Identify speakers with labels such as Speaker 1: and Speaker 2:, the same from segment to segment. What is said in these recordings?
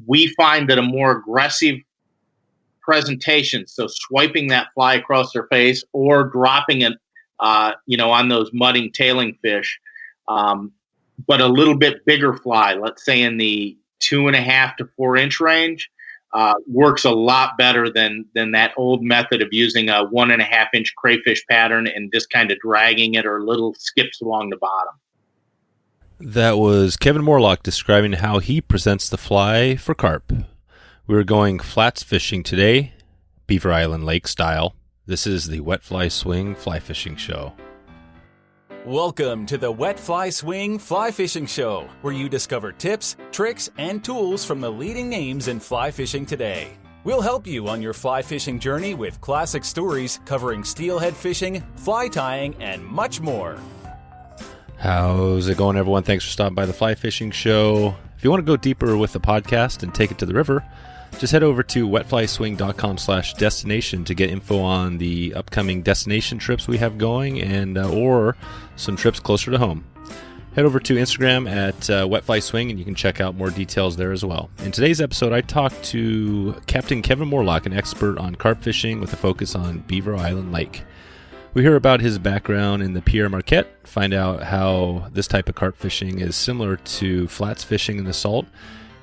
Speaker 1: we find that a more aggressive presentation, so swiping that fly across their face or dropping it, on those mudding tailing fish, but a little bit bigger fly, let's say in the 2.5 to 4 inch range, works a lot better than that old method of using a 1.5 inch crayfish pattern and just kind of dragging it or little skips along the bottom.
Speaker 2: That was Kevin Morlock describing how he presents the fly for carp. We're going flats fishing today, Beaver Island Lake style. This is the Wet Fly Swing Fly Fishing Show.
Speaker 3: Welcome to the Wet Fly Swing Fly Fishing Show, where you discover tips, tricks, and tools from the leading names in fly fishing today. We'll help you on your fly fishing journey with classic stories covering steelhead fishing, fly tying, and much more.
Speaker 2: How's it going, everyone? Thanks for stopping by the Fly Fishing Show. If you want to go deeper with the podcast and take it to the river, just head over to wetflyswing.com/destination to get info on the upcoming destination trips we have going and or some trips closer to home. Head over to Instagram at wetflyswing and you can check out more details there as well. In today's episode, I talked to Captain Kevin Morlock, an expert on carp fishing with a focus on Beaver Island Lake. We hear about his background in the Pierre Marquette, find out how this type of carp fishing is similar to flats fishing in the salt,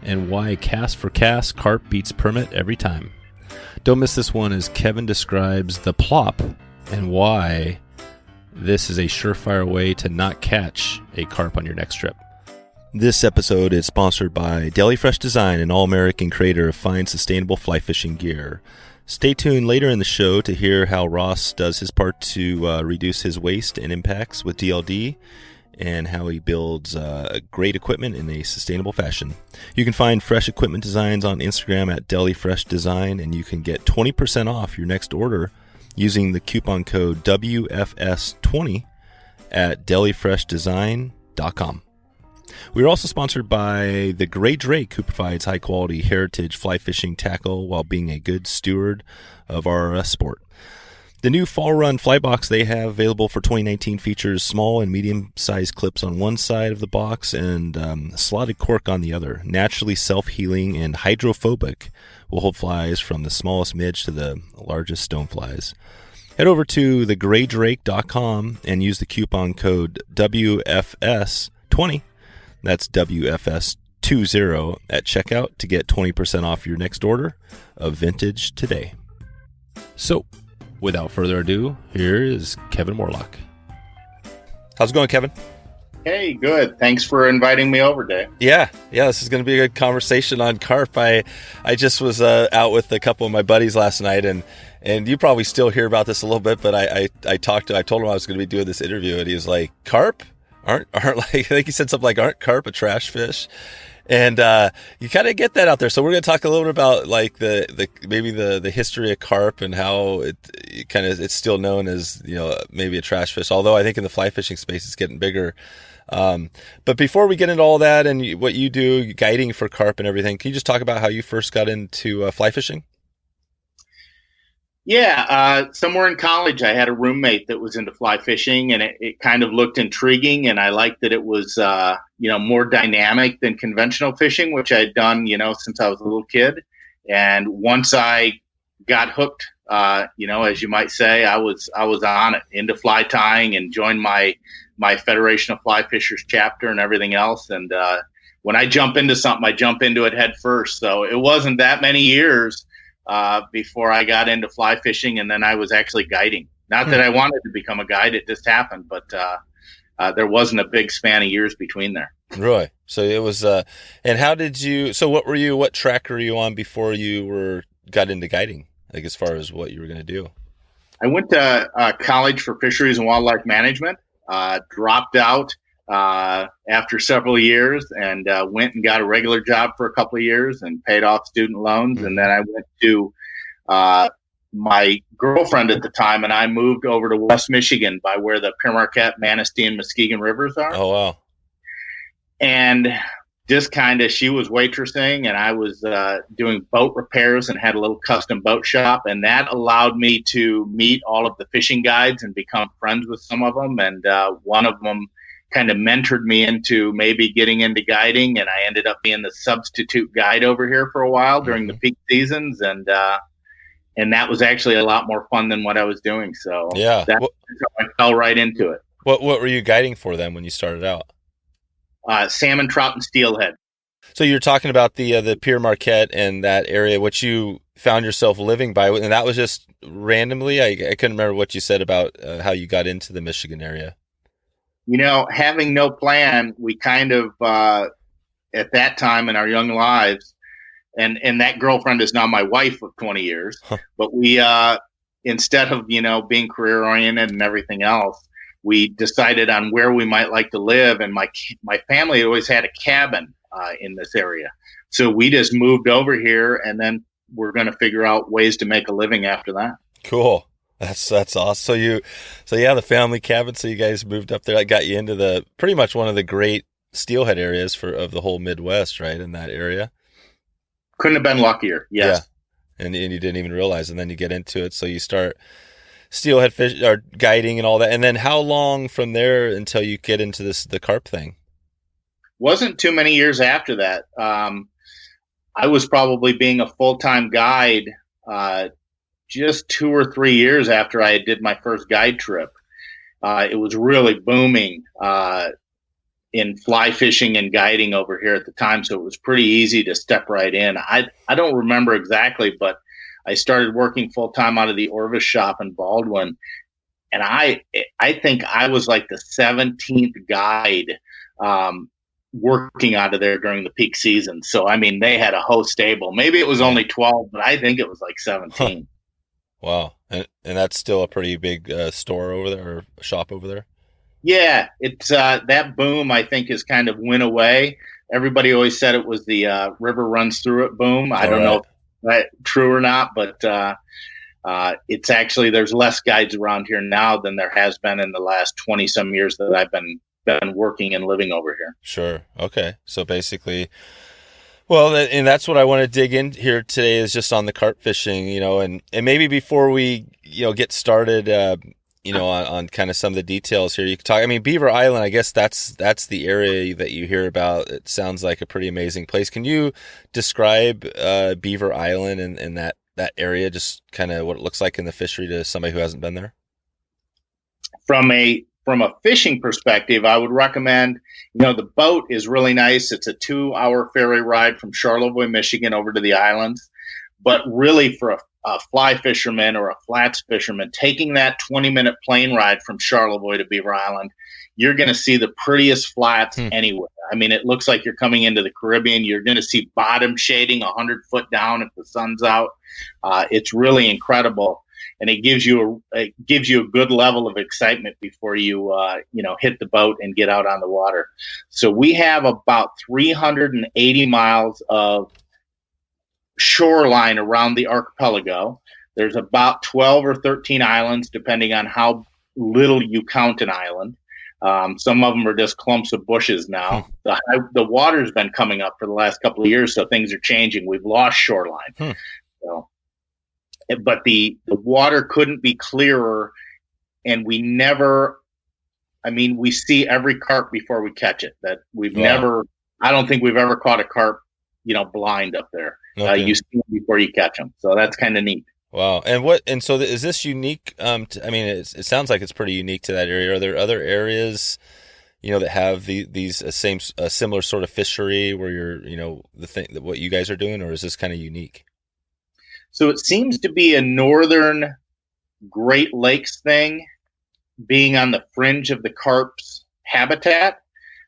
Speaker 2: and why cast for cast carp beats permit every time. Don't miss this one as Kevin describes the plop and why this is a surefire way to not catch a carp on your next trip. This episode is sponsored by Deli Fresh Design, an all-American creator of fine, sustainable fly fishing gear. Stay tuned later in the show to hear how Ross does his part to reduce his waste and impacts with DLD and how he builds great equipment in a sustainable fashion. You can find Fresh Equipment Designs on Instagram at Deli Fresh Design, and you can get 20% off your next order using the coupon code WFS20 at delifreshdesign.com. We are also sponsored by the Gray Drake, who provides high-quality heritage fly fishing tackle while being a good steward of our sport. The new Fall Run fly box they have available for 2019 features small and medium-sized clips on one side of the box and slotted cork on the other. Naturally self-healing and hydrophobic, will hold flies from the smallest midge to the largest stoneflies. Head over to thegraydrake.com and use the coupon code WFS20. That's WFS20 at checkout to get 20% off your next order of vintage today. So, without further ado, here is Kevin Morlock. How's it going, Kevin?
Speaker 1: Hey, good. Thanks for inviting me over, Dave.
Speaker 2: Yeah, this is going to be a good conversation on carp. I just was out with a couple of my buddies last night, and you probably still hear about this a little bit, but I told him I was going to be doing this interview, and he was like, carp? Aren't like, I think he said something like, aren't carp a trash fish? And you kind of get that out there. So we're going to talk a little bit about like the history of carp and how it's still known as, maybe a trash fish. Although I think in the fly fishing space it's getting bigger. But before we get into all that and what you do, guiding for carp and everything, can you just talk about how you first got into fly fishing?
Speaker 1: Yeah, somewhere in college, I had a roommate that was into fly fishing, and it kind of looked intriguing, and I liked that it was, more dynamic than conventional fishing, which I'd done, since I was a little kid. And once I got hooked, as you might say, I was on it, into fly tying, and joined my Federation of Fly Fishers chapter and everything else. And when I jump into something, I jump into it head first. So it wasn't that many years before I got into fly fishing, and then I was actually guiding. Not that I wanted to become a guide, it just happened, but there wasn't a big span of years between there.
Speaker 2: Really? So it was, and how did you, so what track were you on before you got into guiding, like as far as what you were going to do?
Speaker 1: I went to college for fisheries and wildlife management, dropped out after several years, and went and got a regular job for a couple of years and paid off student loans. Mm-hmm. And then I went to my girlfriend at the time, and I moved over to West Michigan by where the Pierre Marquette, Manistee, and Muskegon rivers are.
Speaker 2: Oh, wow.
Speaker 1: And just she was waitressing, and I was doing boat repairs and had a little custom boat shop. And that allowed me to meet all of the fishing guides and become friends with some of them. And one of them kind of mentored me into maybe getting into guiding, and I ended up being the substitute guide over here for a while during the peak seasons, and that was actually a lot more fun than what I was doing. So that's how I fell right into it.
Speaker 2: What were you guiding for then when you started out?
Speaker 1: Salmon, trout, and steelhead.
Speaker 2: So you're talking about the Pier Marquette and that area, which you found yourself living by, and that was just randomly? I couldn't remember what you said about how you got into the Michigan area.
Speaker 1: Having no plan, we kind of, at that time in our young lives, and that girlfriend is now my wife of 20 years, but we, instead of, being career oriented and everything else, we decided on where we might like to live. And my family always had a cabin in this area. So we just moved over here, and then we're going to figure out ways to make a living after that.
Speaker 2: Cool. That's awesome. So the family cabin. So you guys moved up there. That got you into the pretty much one of the great steelhead areas of the whole Midwest, right? In that area.
Speaker 1: Couldn't have been luckier. Yes.
Speaker 2: Yeah. And you didn't even realize, and then you get into it. So you start steelhead fish or guiding and all that. And then how long from there until you get into the carp thing?
Speaker 1: Wasn't too many years after that. I was probably being a full-time guide just 2 or 3 years after I did my first guide trip. It was really booming in fly fishing and guiding over here at the time, so it was pretty easy to step right in. I don't remember exactly, but I started working full-time out of the Orvis shop in Baldwin, and I think I was like the 17th guide working out of there during the peak season. So, I mean, they had a whole stable. Maybe it was only 12, but I think it was like 17.
Speaker 2: Wow. And that's still a pretty big store over there, or shop over there?
Speaker 1: Yeah, it's that boom, I think, has kind of went away. Everybody always said it was the river runs through it boom. I don't know if that's true or not, but it's actually, there's less guides around here now than there has been in the last 20-some years that I've been working and living over here.
Speaker 2: Sure. Okay. So basically, well, and that's what I want to dig in here today, is just on the carp fishing, and maybe before we, get started, on kind of some of the details here, you could talk, Beaver Island, I guess that's the area that you hear about. It sounds like a pretty amazing place. Can you describe Beaver Island and that area, just kind of what it looks like in the fishery to somebody who hasn't been there?
Speaker 1: From a fishing perspective, I would recommend, the boat is really nice. It's a 2-hour ferry ride from Charlevoix, Michigan over to the islands. But really, for a fly fisherman or a flats fisherman, taking that 20-minute plane ride from Charlevoix to Beaver Island, you're going to see the prettiest flats anywhere. It looks like you're coming into the Caribbean. You're going to see bottom shading 100 foot down if the sun's out. It's really incredible. And it gives you a good level of excitement before you hit the boat and get out on the water. So we have about 380 miles of shoreline around the archipelago. There's about 12 or 13 islands, depending on how little you count an island. Some of them are just clumps of bushes now. The water's been coming up for the last couple of years, so things are changing. We've lost shoreline. But the water couldn't be clearer, and we see every carp before we catch it. That I don't think we've ever caught a carp, blind up there. Okay. You see them before you catch them. So that's kind of neat.
Speaker 2: Wow. And so is this unique? It sounds like it's pretty unique to that area. Are there other areas, that have these similar sort of fishery where you're, what you guys are doing, or is this kind of unique?
Speaker 1: So it seems to be a northern Great Lakes thing, being on the fringe of the carp's habitat,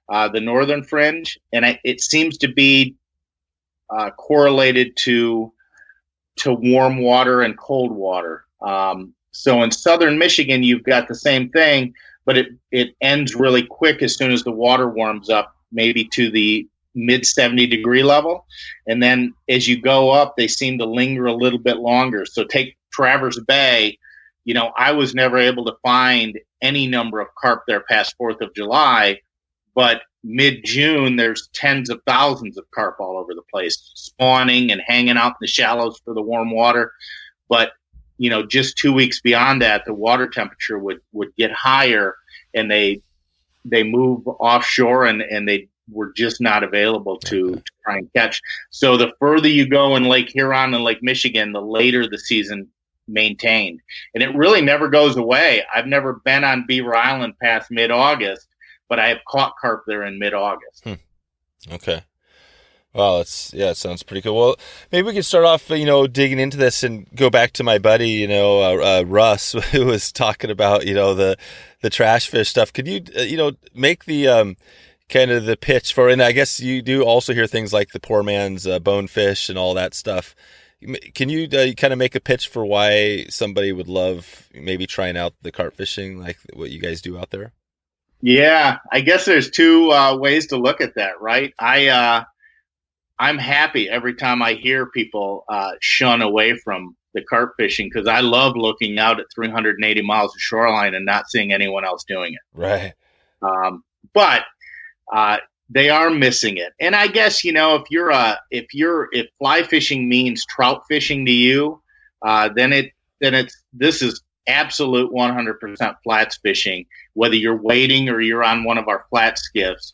Speaker 1: the northern fringe, and it seems to be correlated to warm water and cold water. So in southern Michigan, you've got the same thing, but it ends really quick as soon as the water warms up, maybe to the mid 70 degree level. And then as you go up, they seem to linger a little bit longer. So take Traverse Bay, I was never able to find any number of carp there past 4th of July, but mid-June, there's tens of thousands of carp all over the place, spawning and hanging out in the shallows for the warm water. But, just 2 weeks beyond that, the water temperature would get higher, and they move offshore and they were just not available to try and catch. So the further you go in Lake Huron and Lake Michigan, the later the season maintained. And it really never goes away. I've never been on Beaver Island past mid-August, but I have caught carp there in mid-August.
Speaker 2: Okay. Wow, it sounds pretty cool. Well, maybe we can start off, digging into this and go back to my buddy, Russ, who was talking about, the trash fish stuff. Could you, make the kind of the pitch for, and I guess you do also hear things like the poor man's bonefish and all that stuff. Can you kind of make a pitch for why somebody would love maybe trying out the carp fishing, like what you guys do out there?
Speaker 1: Yeah, I guess there's two ways to look at that, right? I'm happy every time I hear people shun away from the carp fishing, because I love looking out at 380 miles of shoreline and not seeing anyone else doing it.
Speaker 2: Right.
Speaker 1: But they are missing it. And I guess, if fly fishing means trout fishing to you, this is absolute 100% flats fishing, whether you're wading or you're on one of our flat skiffs.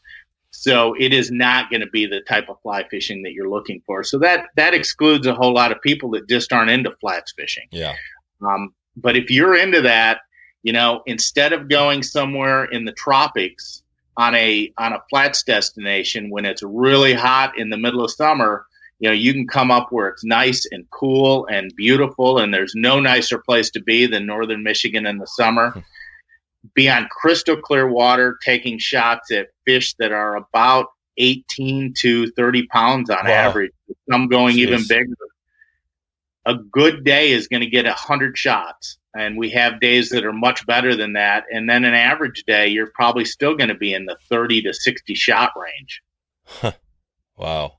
Speaker 1: So it is not going to be the type of fly fishing that you're looking for. So that excludes a whole lot of people that just aren't into flats fishing.
Speaker 2: Yeah.
Speaker 1: But if you're into that, instead of going somewhere in the tropics on a flats destination when it's really hot in the middle of summer, you can come up where it's nice and cool and beautiful, and there's no nicer place to be than northern Michigan in the summer. Be on crystal clear water, taking shots at fish that are about 18 to 30 pounds on average. Some going even bigger. A good day is going to get 100 shots, and we have days that are much better than that. And then an average day, you're probably still going to be in the 30 to 60 shot range.
Speaker 2: Wow.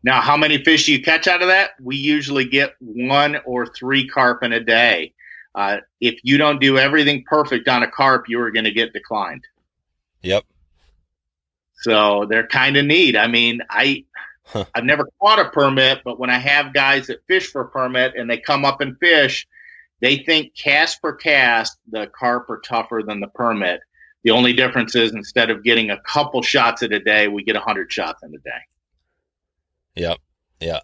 Speaker 1: Now, how many fish do you catch out of that? We usually get 1 or 3 carp in a day. If you don't do everything perfect on a carp, you are going to get declined.
Speaker 2: Yep.
Speaker 1: So they're kind of neat. I mean, I've never caught a permit, but when I have guys that fish for a permit and they come up and fish, they think cast for cast, the carp are tougher than the permit. The only difference is instead of getting a couple shots in a day, we get 100 shots in a day.
Speaker 2: Yep. Yeah.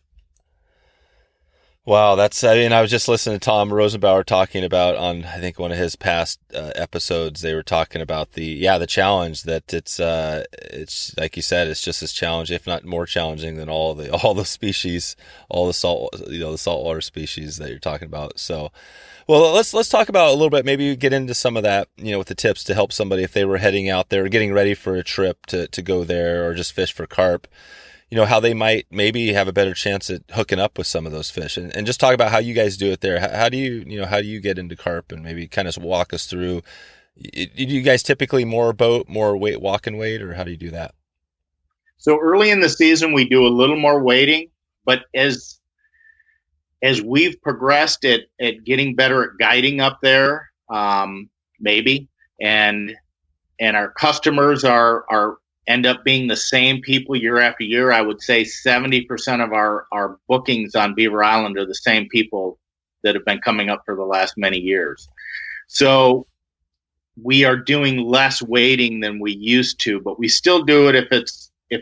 Speaker 2: Wow, I was just listening to Tom Rosenbauer talking about on, I think, one of his past episodes. They were talking about the challenge that it's like you said, it's just as challenging, if not more challenging than all the species, all the the saltwater species that you're talking about. So, well, let's talk about a little bit. Maybe get into some of that, with the tips to help somebody if they were heading out there, getting ready for a trip to go there or just fish for carp. How they might maybe have a better chance at hooking up with some of those fish, and just talk about how you guys do it there. How do you get into carp, and maybe kind of walk us through. Do you guys typically more boat, more walk and wade, or how do you do that?
Speaker 1: So early in the season, we do a little more wading, but as we've progressed at getting better at guiding up there, maybe, and our customers are end up being the same people year after year. I would say 70% of our bookings on Beaver Island are the same people that have been coming up for the last many years. So we are doing less wading than we used to, but we still do it if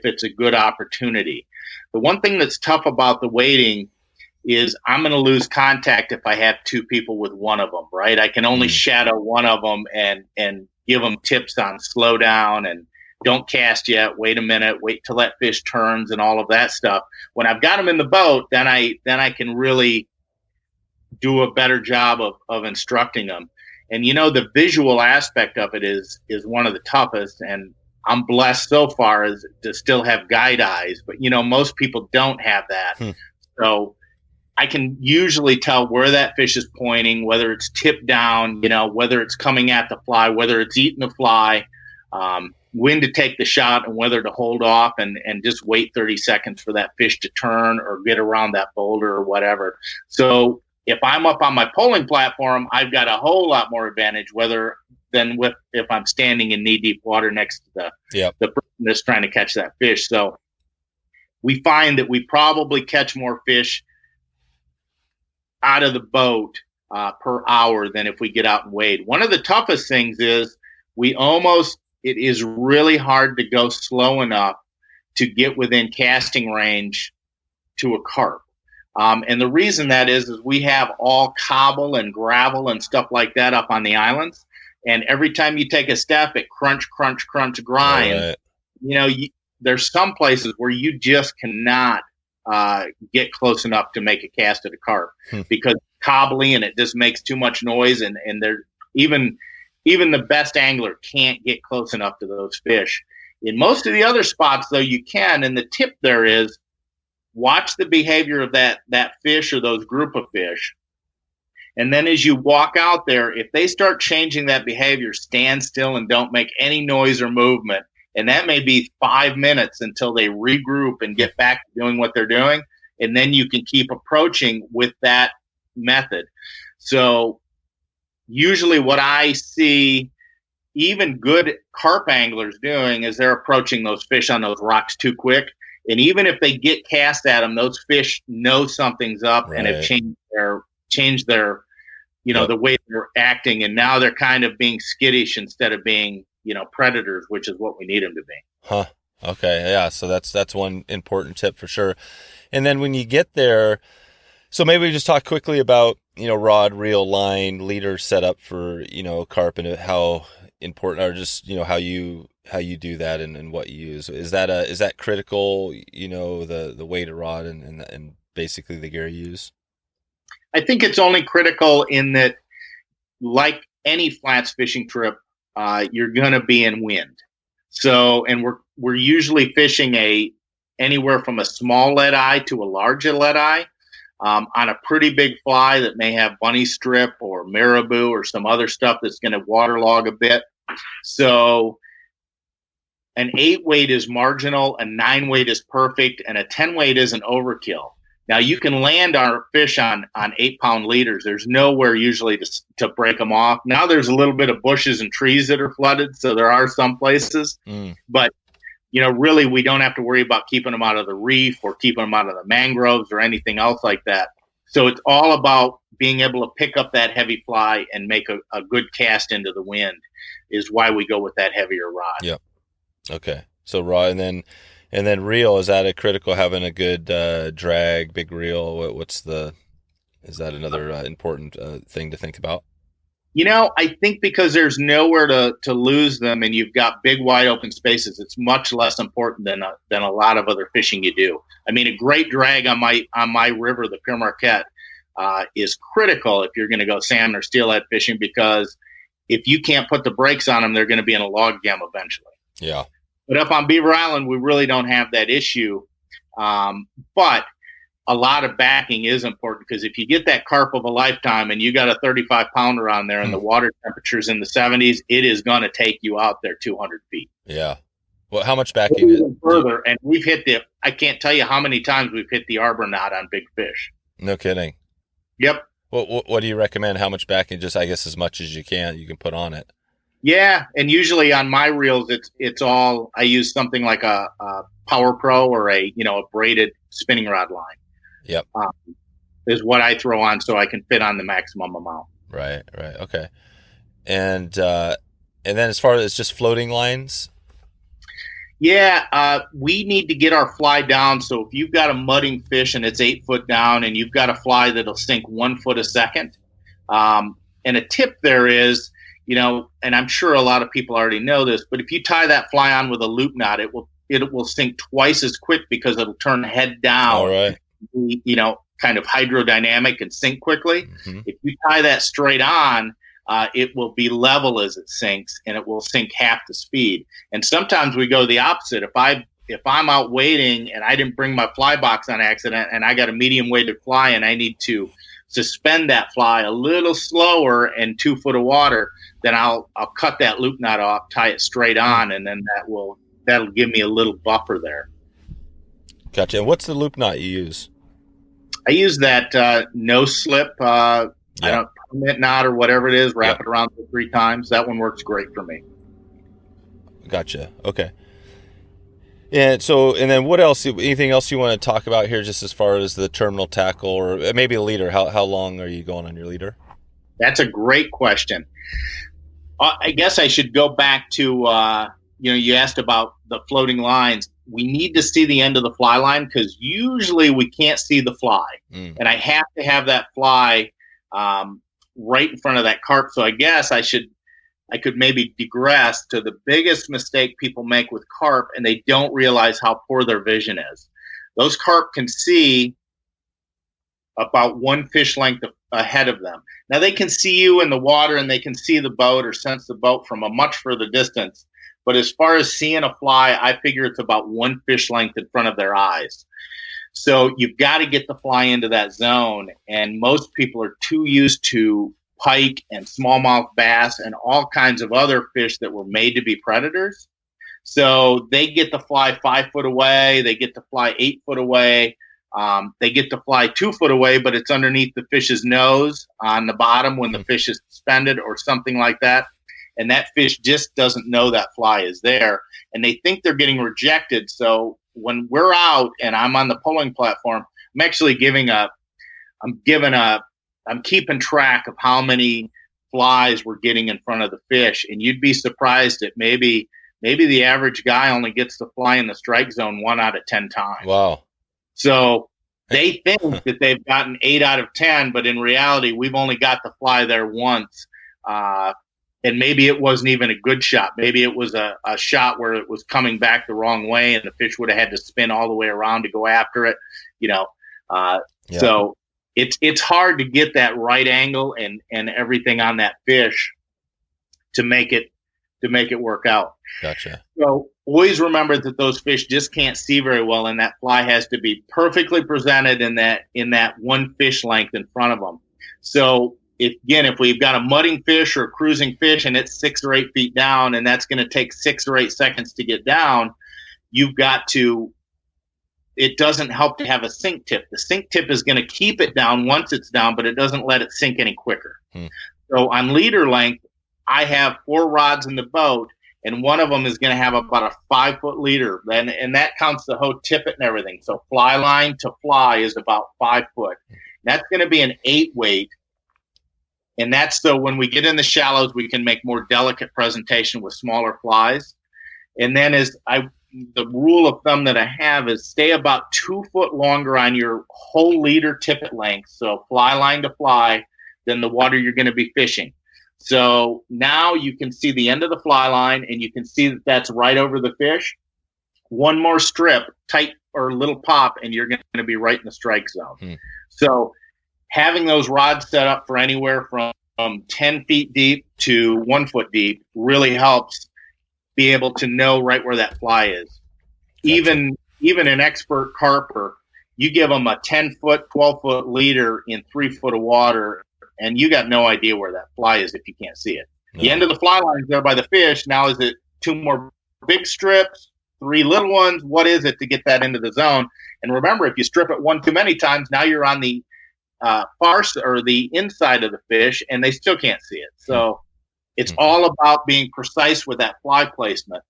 Speaker 1: it's a good opportunity. The one thing that's tough about the wading is I'm going to lose contact if I have 2 people with one of them, right? I can only shadow one of them and give them tips on slow down and don't cast yet, wait a minute, wait till that fish turns and all of that stuff. When I've got them in the boat, then I can really do a better job of instructing them. And, the visual aspect of it is one of the toughest. And I'm blessed so far as to still have guide eyes, but, most people don't have that. So I can usually tell where that fish is pointing, whether it's tipped down, whether it's coming at the fly, whether it's eating the fly, when to take the shot and whether to hold off and just wait 30 seconds for that fish to turn or get around that boulder or whatever. So if I'm up on my polling platform, I've got a whole lot more advantage than if I'm standing in knee-deep water next to the person that's trying to catch that fish. So we find that we probably catch more fish out of the boat per hour than if we get out and wade. One of the toughest things is we almost it is really hard to go slow enough to get within casting range to a carp. And the reason that is we have all cobble and gravel and stuff like that up on the islands. And every time you take a step, it crunch, crunch, crunch, grind. Right. There's some places where you just cannot get close enough to make a cast at a carp because cobbly and it just makes too much noise. And they're even the best angler can't get close enough to those fish. In most of the other spots, though, you can. And the tip there is watch the behavior of that fish or those group of fish. And then as you walk out there, if they start changing that behavior, stand still and don't make any noise or movement. And that may be 5 minutes until they regroup and get back to doing what they're doing. And then you can keep approaching with that method. So usually what I see even good carp anglers doing is they're approaching those fish on those rocks too quick. And even if they get cast at them, those fish know something's up and have changed their the way they're acting. And now they're kind of being skittish instead of being, predators, which is what we need them to be.
Speaker 2: Huh. Okay. Yeah. So that's one important tip for sure. And then when you get there, so maybe we just talk quickly about, rod, reel, line, leader setup for, carp and how important, or just, how you do that and what you use. Is that critical, the weight of rod and basically the gear you use?
Speaker 1: I think it's only critical in that, like any flats fishing trip, you're going to be in wind. So, and we're usually fishing anywhere from a small lead eye to a large lead eye on a pretty big fly that may have bunny strip or marabou or some other stuff that's going to waterlog a bit. So an 8 weight is marginal, a 9 weight is perfect, and a 10 weight is an overkill. Now, you can land our fish on 8-pound leaders. There's nowhere usually to break them off. Now there's a little bit of bushes and trees that are flooded, so there are some places. But, really we don't have to worry about keeping them out of the reef or keeping them out of the mangroves or anything else like that. So it's all about being able to pick up that heavy fly and make a good cast into the wind is why we go with that heavier rod.
Speaker 2: Yep. Okay. So rod and then reel, is that a critical, having a good drag, big reel? Is that another important thing to think about?
Speaker 1: I think because there's nowhere to lose them and you've got big wide open spaces, it's much less important than a lot of other fishing you do. I mean, a great drag on my river, the Pere Marquette, is critical if you're going to go salmon or steelhead fishing, because if you can't put the brakes on them, they're going to be in a log jam eventually.
Speaker 2: Yeah.
Speaker 1: But up on Beaver Island, we really don't have that issue. But a lot of backing is important, because if you get that carp of a lifetime and you got a 35-pounder on there and the water temperature's in the 70s, it is going to take you out there 200 feet.
Speaker 2: Yeah. Well, how much backing is
Speaker 1: further? And we've hit I can't tell you how many times we've hit the arbor knot on big fish.
Speaker 2: No kidding.
Speaker 1: Yep.
Speaker 2: What do you recommend? How much backing? Just, I guess, as much as you can put on it.
Speaker 1: Yeah, and usually on my reels, it's all, I use something like a Power Pro or a braided spinning rod line.
Speaker 2: Yep,
Speaker 1: is what I throw on so I can fit on the maximum amount.
Speaker 2: Right. Okay, and then as far as just floating lines.
Speaker 1: Yeah, we need to get our fly down. So if you've got a mudding fish and it's 8 foot down, and you've got a fly that'll sink 1 foot a second, and a tip there is, and I'm sure a lot of people already know this, but if you tie that fly on with a loop knot, it will sink twice as quick because it'll turn head down.
Speaker 2: All right.
Speaker 1: Kind of hydrodynamic and sink quickly. Mm-hmm. If you tie that straight on, it will be level as it sinks, and it will sink half the speed. And sometimes we go the opposite. If I'm out waiting and I didn't bring my fly box on accident, and I got a medium weighted fly and I need to suspend that fly a little slower in 2 foot of water, then I'll cut that loop knot off, tie it straight on, and then that'll give me a little buffer there.
Speaker 2: Gotcha. And what's the loop knot you use?
Speaker 1: I use that no slip permit knot or whatever it is, wrap it around 3 times. That one works great for me.
Speaker 2: Gotcha. Okay. And then what else? Anything else you want to talk about here, just as far as the terminal tackle or maybe a leader? How long are you going on your leader?
Speaker 1: That's a great question. I guess I should go back to, you asked about the floating lines. We need to see the end of the fly line because usually we can't see the fly. And I have to have that fly right in front of that carp. So I guess I could maybe digress to the biggest mistake people make with carp, and they don't realize how poor their vision is. Those carp can see about one fish length ahead of them. Now, they can see you in the water, and they can see the boat or sense the boat from a much further distance. But as far as seeing a fly, I figure it's about one fish length in front of their eyes. So you've got to get the fly into that zone, and most people are too used to pike and smallmouth bass and all kinds of other fish that were made to be predators. So they get the fly 5 foot away, they get the fly 8 foot away, they get the fly 2 foot away, but it's underneath the fish's nose on the bottom when the fish is suspended or something like that. And that fish just doesn't know that fly is there, and they think they're getting rejected. So when we're out and I'm on the pulling platform, I'm actually I'm keeping track of how many flies we're getting in front of the fish. And you'd be surprised that maybe the average guy only gets the fly in the strike zone 1 out of 10 times.
Speaker 2: Wow.
Speaker 1: So they think that they've gotten 8 out of 10, but in reality, we've only got the fly there once. And maybe it wasn't even a good shot. Maybe it was a shot where it was coming back the wrong way and the fish would have had to spin all the way around to go after it, So it's hard to get that right angle and everything on that fish to make it work out.
Speaker 2: Gotcha.
Speaker 1: So always remember that those fish just can't see very well, and that fly has to be perfectly presented in that one fish length in front of them. So if we've got a mudding fish or a cruising fish and it's 6 or 8 feet down, and that's going to take 6 or 8 seconds to get down, it doesn't help to have a sink tip. The sink tip is going to keep it down once it's down, but it doesn't let it sink any quicker. So on leader length, I have 4 rods in the boat, and one of them is going to have about a 5 foot leader. And that counts the whole tippet and everything. So fly line to fly is about 5 foot. That's going to be an 8 weight. And that's so when we get in the shallows, we can make more delicate presentation with smaller flies. And then the rule of thumb that I have is stay about 2 foot longer on your whole leader tippet length, so fly line to fly, than the water you're going to be fishing. So now you can see the end of the fly line, and you can see that that's right over the fish. One more strip, tight or little pop, and you're going to be right in the strike zone. So having those rods set up for anywhere from 10 feet deep to 1 foot deep really helps be able to know right where that fly is. Gotcha. Even an expert carper, you give them a 10 foot, 12 foot leader in 3 foot of water, and you got no idea where that fly is if you can't see it. No. The end of the fly line is there by the fish. Now is it 2 more big strips, 3 little ones? What is it to get that into the zone? And remember, if you strip it 1 too many times, now you're on the or the inside of the fish, and they still can't see it. So it's all about being precise with that fly placement.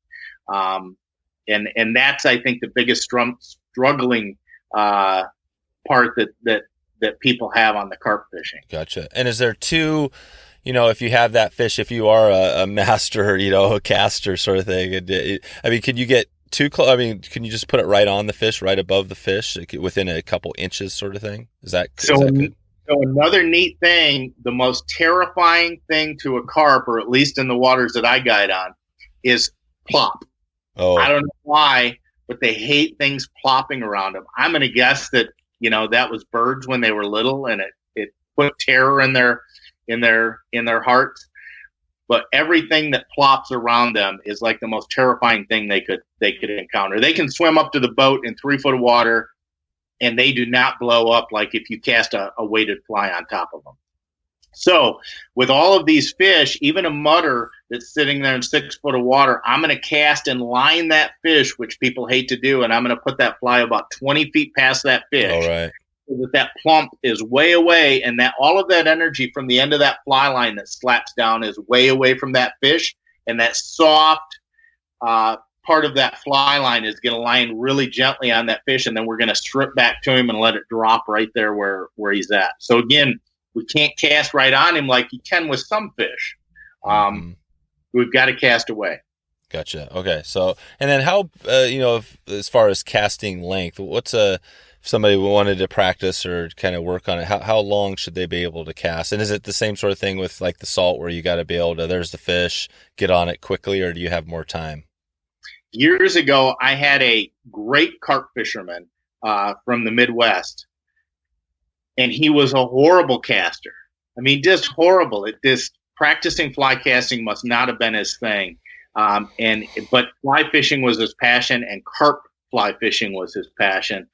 Speaker 1: And that's, I think, the biggest struggling part that people have on the carp fishing.
Speaker 2: Gotcha. And is there two, if you have that fish, if you are a master, a caster sort of thing, can you get too close? Can you just put it right on the fish, right above the fish, within a couple inches sort of thing? Is that good?
Speaker 1: So another neat thing, the most terrifying thing to a carp, or at least in the waters that I guide on, is plop. Oh. I don't know why, but they hate things plopping around them. I'm going to guess that, that was birds when they were little, and it put terror in their hearts. But everything that plops around them is like the most terrifying thing they could encounter. They can swim up to the boat in 3 foot of water, and they do not blow up like if you cast a weighted fly on top of them. So with all of these fish, even a mudder that's sitting there in 6 foot of water, I'm going to cast and line that fish, which people hate to do, and I'm going to put that fly about 20 feet past that fish.
Speaker 2: All right.
Speaker 1: So that plump is way away, and that all of that energy from the end of that fly line that slaps down is way away from that fish, and that soft part of that fly line is going to line really gently on that fish, and then we're going to strip back to him and let it drop right there where he's at. So again, we can't cast right on him like you can with some fish. we've got to cast away.
Speaker 2: Gotcha. Okay. So, and then how, as far as casting length, if somebody wanted to practice or kind of work on it, how long should they be able to cast? And is it the same sort of thing with like the salt where you got to be able to, there's the fish, get on it quickly, or do you have more time?
Speaker 1: Years ago, I had a great carp fisherman from the Midwest, and he was a horrible caster. I mean, just horrible. Practicing fly casting must not have been his thing. But fly fishing was his passion, and carp fly fishing was his passion.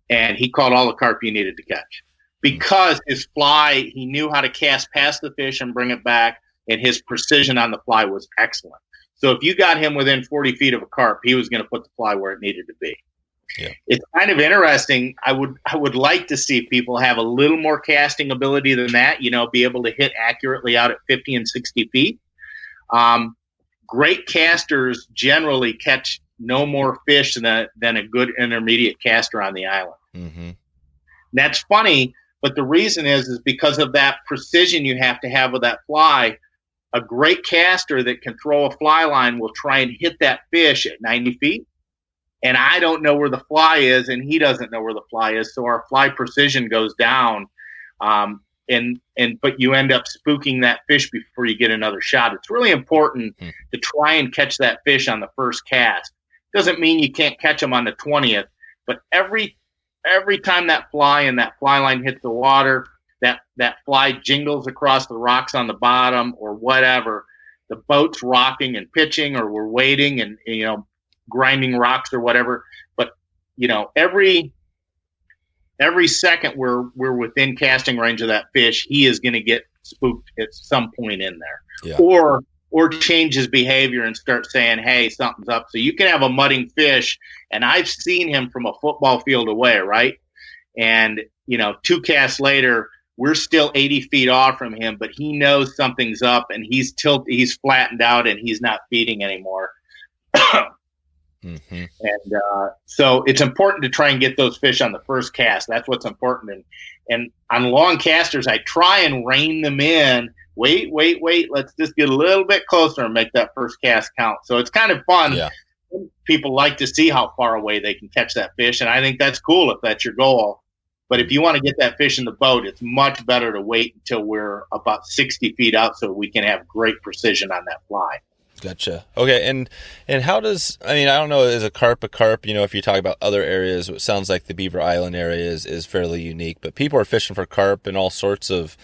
Speaker 1: And he caught all the carp you needed to catch because his fly, he knew how to cast past the fish and bring it back. And his precision on the fly was excellent. So if you got him within 40 feet of a carp, he was going to put the fly where it needed to be.
Speaker 2: Yeah. It's
Speaker 1: kind of interesting. I would like to see people have a little more casting ability than that, be able to hit accurately out at 50 and 60 feet. Great casters generally catch no more fish than a good intermediate caster on the island.
Speaker 2: Mm-hmm.
Speaker 1: That's funny, but the reason is because of that precision you have to have with that fly. A great caster that can throw a fly line will try and hit that fish at 90 feet. And I don't know where the fly is, and he doesn't know where the fly is. So our fly precision goes down. But you end up spooking that fish before you get another shot. It's really important to try and catch that fish on the first cast. Doesn't mean you can't catch them on the 20th, but every time that fly and that fly line hits the water, that fly jingles across the rocks on the bottom or whatever, the boat's rocking and pitching, or we're waiting and grinding rocks or whatever. But every second we're within casting range of that fish, he is going to get spooked at some point in there.
Speaker 2: Yeah.
Speaker 1: Or change his behavior and start saying, hey, something's up. So you can have a mudding fish, and I've seen him from a football field away, right? And 2 casts later, we're still 80 feet off from him, but he knows something's up, and he's flattened out, and he's not feeding anymore.
Speaker 2: Mm-hmm.
Speaker 1: And so it's important to try and get those fish on the first cast. That's what's important. And on long casters, I try and rein them in. Wait. Let's just get a little bit closer and make that first cast count. So it's kind of fun.
Speaker 2: Yeah.
Speaker 1: People like to see how far away they can catch that fish, and I think that's cool if that's your goal. But if you want to get that fish in the boat, it's much better to wait until we're about 60 feet out so we can have great precision on that fly.
Speaker 2: Gotcha. Okay. And how does, I don't know, is a carp, if you talk about other areas, it sounds like the Beaver Island area is fairly unique, but people are fishing for carp in all sorts of,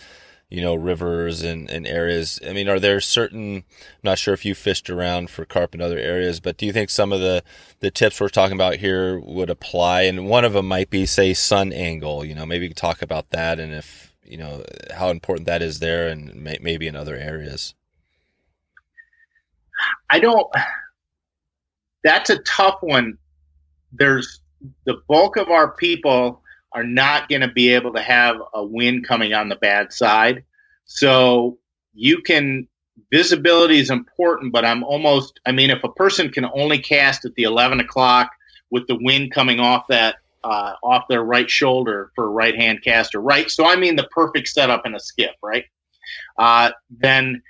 Speaker 2: rivers and areas. Are there certain, I'm not sure if you fished around for carp in other areas, but do you think some of the tips we're talking about here would apply? And one of them might be, say, sun angle, maybe you could talk about that and if, how important that is there and maybe in other areas.
Speaker 1: That's a tough one. There's the bulk of our people are not going to be able to have a wind coming on the bad side. So visibility is important, but if a person can only cast at the 11 o'clock with the wind coming off off their right shoulder for a right-hand caster, right? So the perfect setup in a skiff, right? Then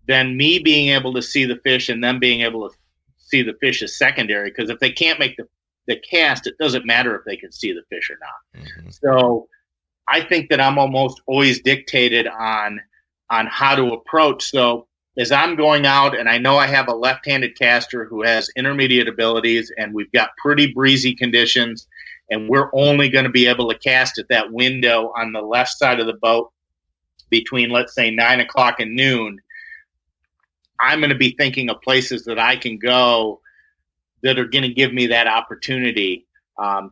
Speaker 1: me being able to see the fish and them being able to see the fish is secondary, because if they can't make the cast, it doesn't matter if they can see the fish or not.
Speaker 2: Mm-hmm.
Speaker 1: So I think that I'm almost always dictated on how to approach. So as I'm going out, and I know I have a left-handed caster who has intermediate abilities, and we've got pretty breezy conditions, and we're only going to be able to cast at that window on the left side of the boat between, let's say, 9 o'clock and noon. I'm going to be thinking of places that I can go that are going to give me that opportunity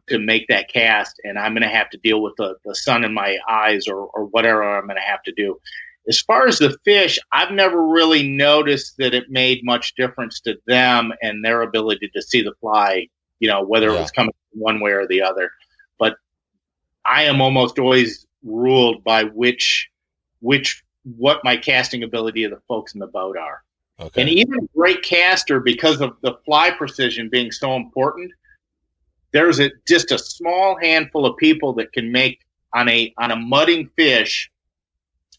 Speaker 1: to make that cast, and I'm going to have to deal with the sun in my eyes or whatever I'm going to have to do. As far as the fish, I've never really noticed that it made much difference to them and their ability to see the fly, whether it was coming one way or the other. But I am almost always ruled by what my casting ability of the folks in the boat are.
Speaker 2: Okay.
Speaker 1: And even a great caster, because of the fly precision being so important, there's just a small handful of people that can make on a mudding fish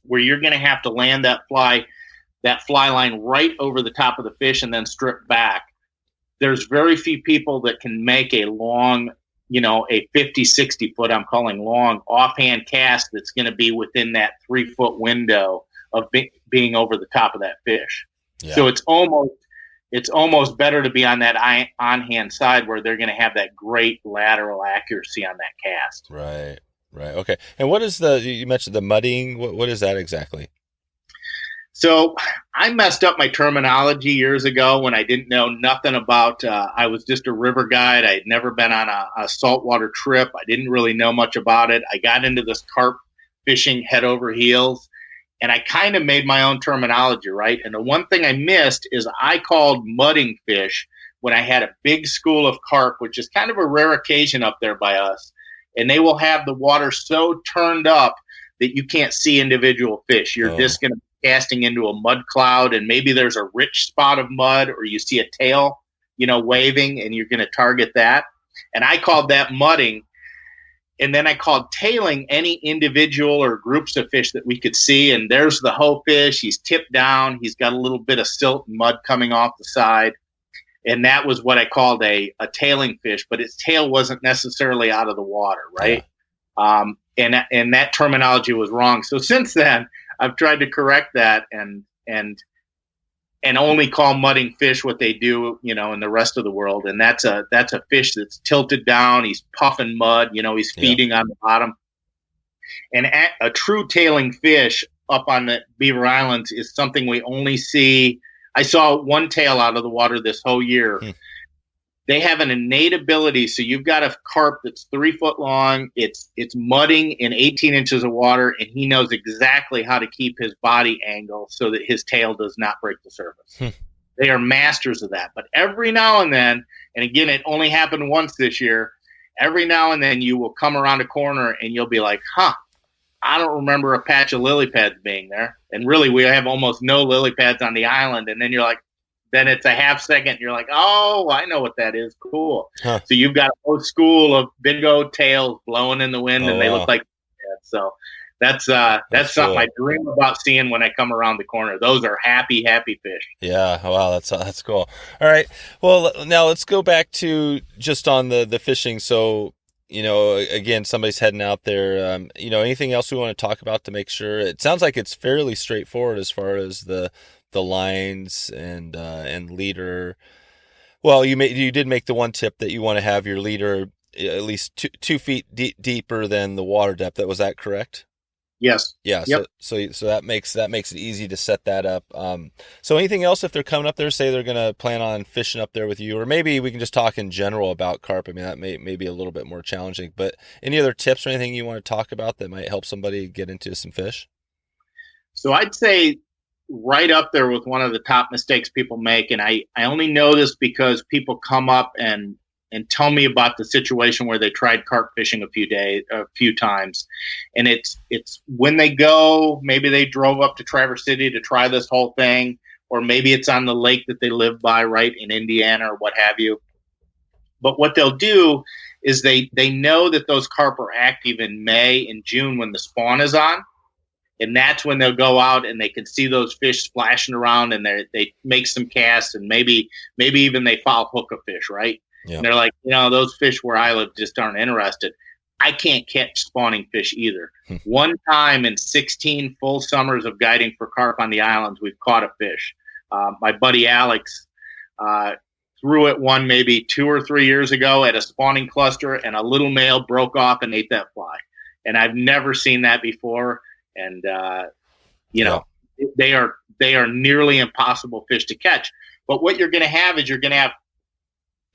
Speaker 1: where you're going to have to land that fly that fly line right over the top of the fish and then strip back. There's very few people that can make a long, a 50, 60 foot, I'm calling long, offhand cast that's going to be within that 3 foot window of being over the top of that fish. Yeah. So it's almost better to be on that on-hand side where they're going to have that great lateral accuracy on that cast.
Speaker 2: Right. Okay. And what is you mentioned the mudding. What is that exactly?
Speaker 1: So I messed up my terminology years ago when I didn't know nothing about, I was just a river guide. I had never been on a saltwater trip. I didn't really know much about it. I got into this carp fishing head over heels, and I kind of made my own terminology, right? And the one thing I missed is I called mudding fish when I had a big school of carp, which is kind of a rare occasion up there by us. And they will have the water so turned up that you can't see individual fish. You're just going to casting into a mud cloud, and maybe there's a rich spot of mud, or you see a tail, waving, and you're going to target that. And I called that mudding. And then I called tailing any individual or groups of fish that we could see. And there's the hoe fish. He's tipped down. He's got a little bit of silt and mud coming off the side. And that was what I called a tailing fish, but its tail wasn't necessarily out of the water, right? Yeah. And that terminology was wrong. So since then, I've tried to correct that and only call mudding fish what they do, in the rest of the world. And that's a fish that's tilted down. He's puffing mud, he's feeding on the bottom. And a true tailing fish up on the Beaver Islands is something we only see. I saw one tail out of the water this whole year. They have an innate ability. So you've got a carp that's 3 foot long. It's mudding in 18 inches of water, and he knows exactly how to keep his body angle so that his tail does not break the surface. They are masters of that. But every now and then, and again, it only happened once this year, every now and then you will come around a corner and you'll be like, I don't remember a patch of lily pads being there. And really, we have almost no lily pads on the island. And then you're like, then it's a half second. You're like, oh, I know what that is. Cool. So you've got a whole school of big old tails blowing in the wind, and they look like that. So that's something cool. I dream about seeing when I come around the corner. Those are happy fish.
Speaker 2: Yeah. Wow. That's cool. All right. Well, now let's go back to just on the fishing. So, again, somebody's heading out there. Anything else we want to talk about to make sure? It sounds like it's fairly straightforward as far as the lines and leader. Well, you did make the one tip that you want to have your leader at least 2 feet deeper than the water depth. Was that correct?
Speaker 1: Yes.
Speaker 2: Yeah. Yep. So that makes it easy to set that up. So anything else if they're coming up there, say they're going to plan on fishing up there with you, or maybe we can just talk in general about carp. I mean, that may be a little bit more challenging, but any other tips or anything you want to talk about that might help somebody get into some fish?
Speaker 1: So I'd say right up there with one of the top mistakes people make. And I only know this because people come up and tell me about the situation where they tried carp fishing a few times. And it's when they go, maybe they drove up to Traverse City to try this whole thing, or maybe it's on the lake that they live by, right, in Indiana or what have you. But what they'll do is they know that those carp are active in May and June when the spawn is on. And that's when they'll go out and they can see those fish splashing around, and they make some casts, and maybe even they foul hook a fish, right? Yeah. And they're like, those fish where I live just aren't interested. I can't catch spawning fish either. One time in 16 full summers of guiding for carp on the islands, we've caught a fish. My buddy Alex threw it one maybe 2 or 3 years ago at a spawning cluster, and a little male broke off and ate that fly. And I've never seen that before. And, they are nearly impossible fish to catch. But what you're going to have is you're going to have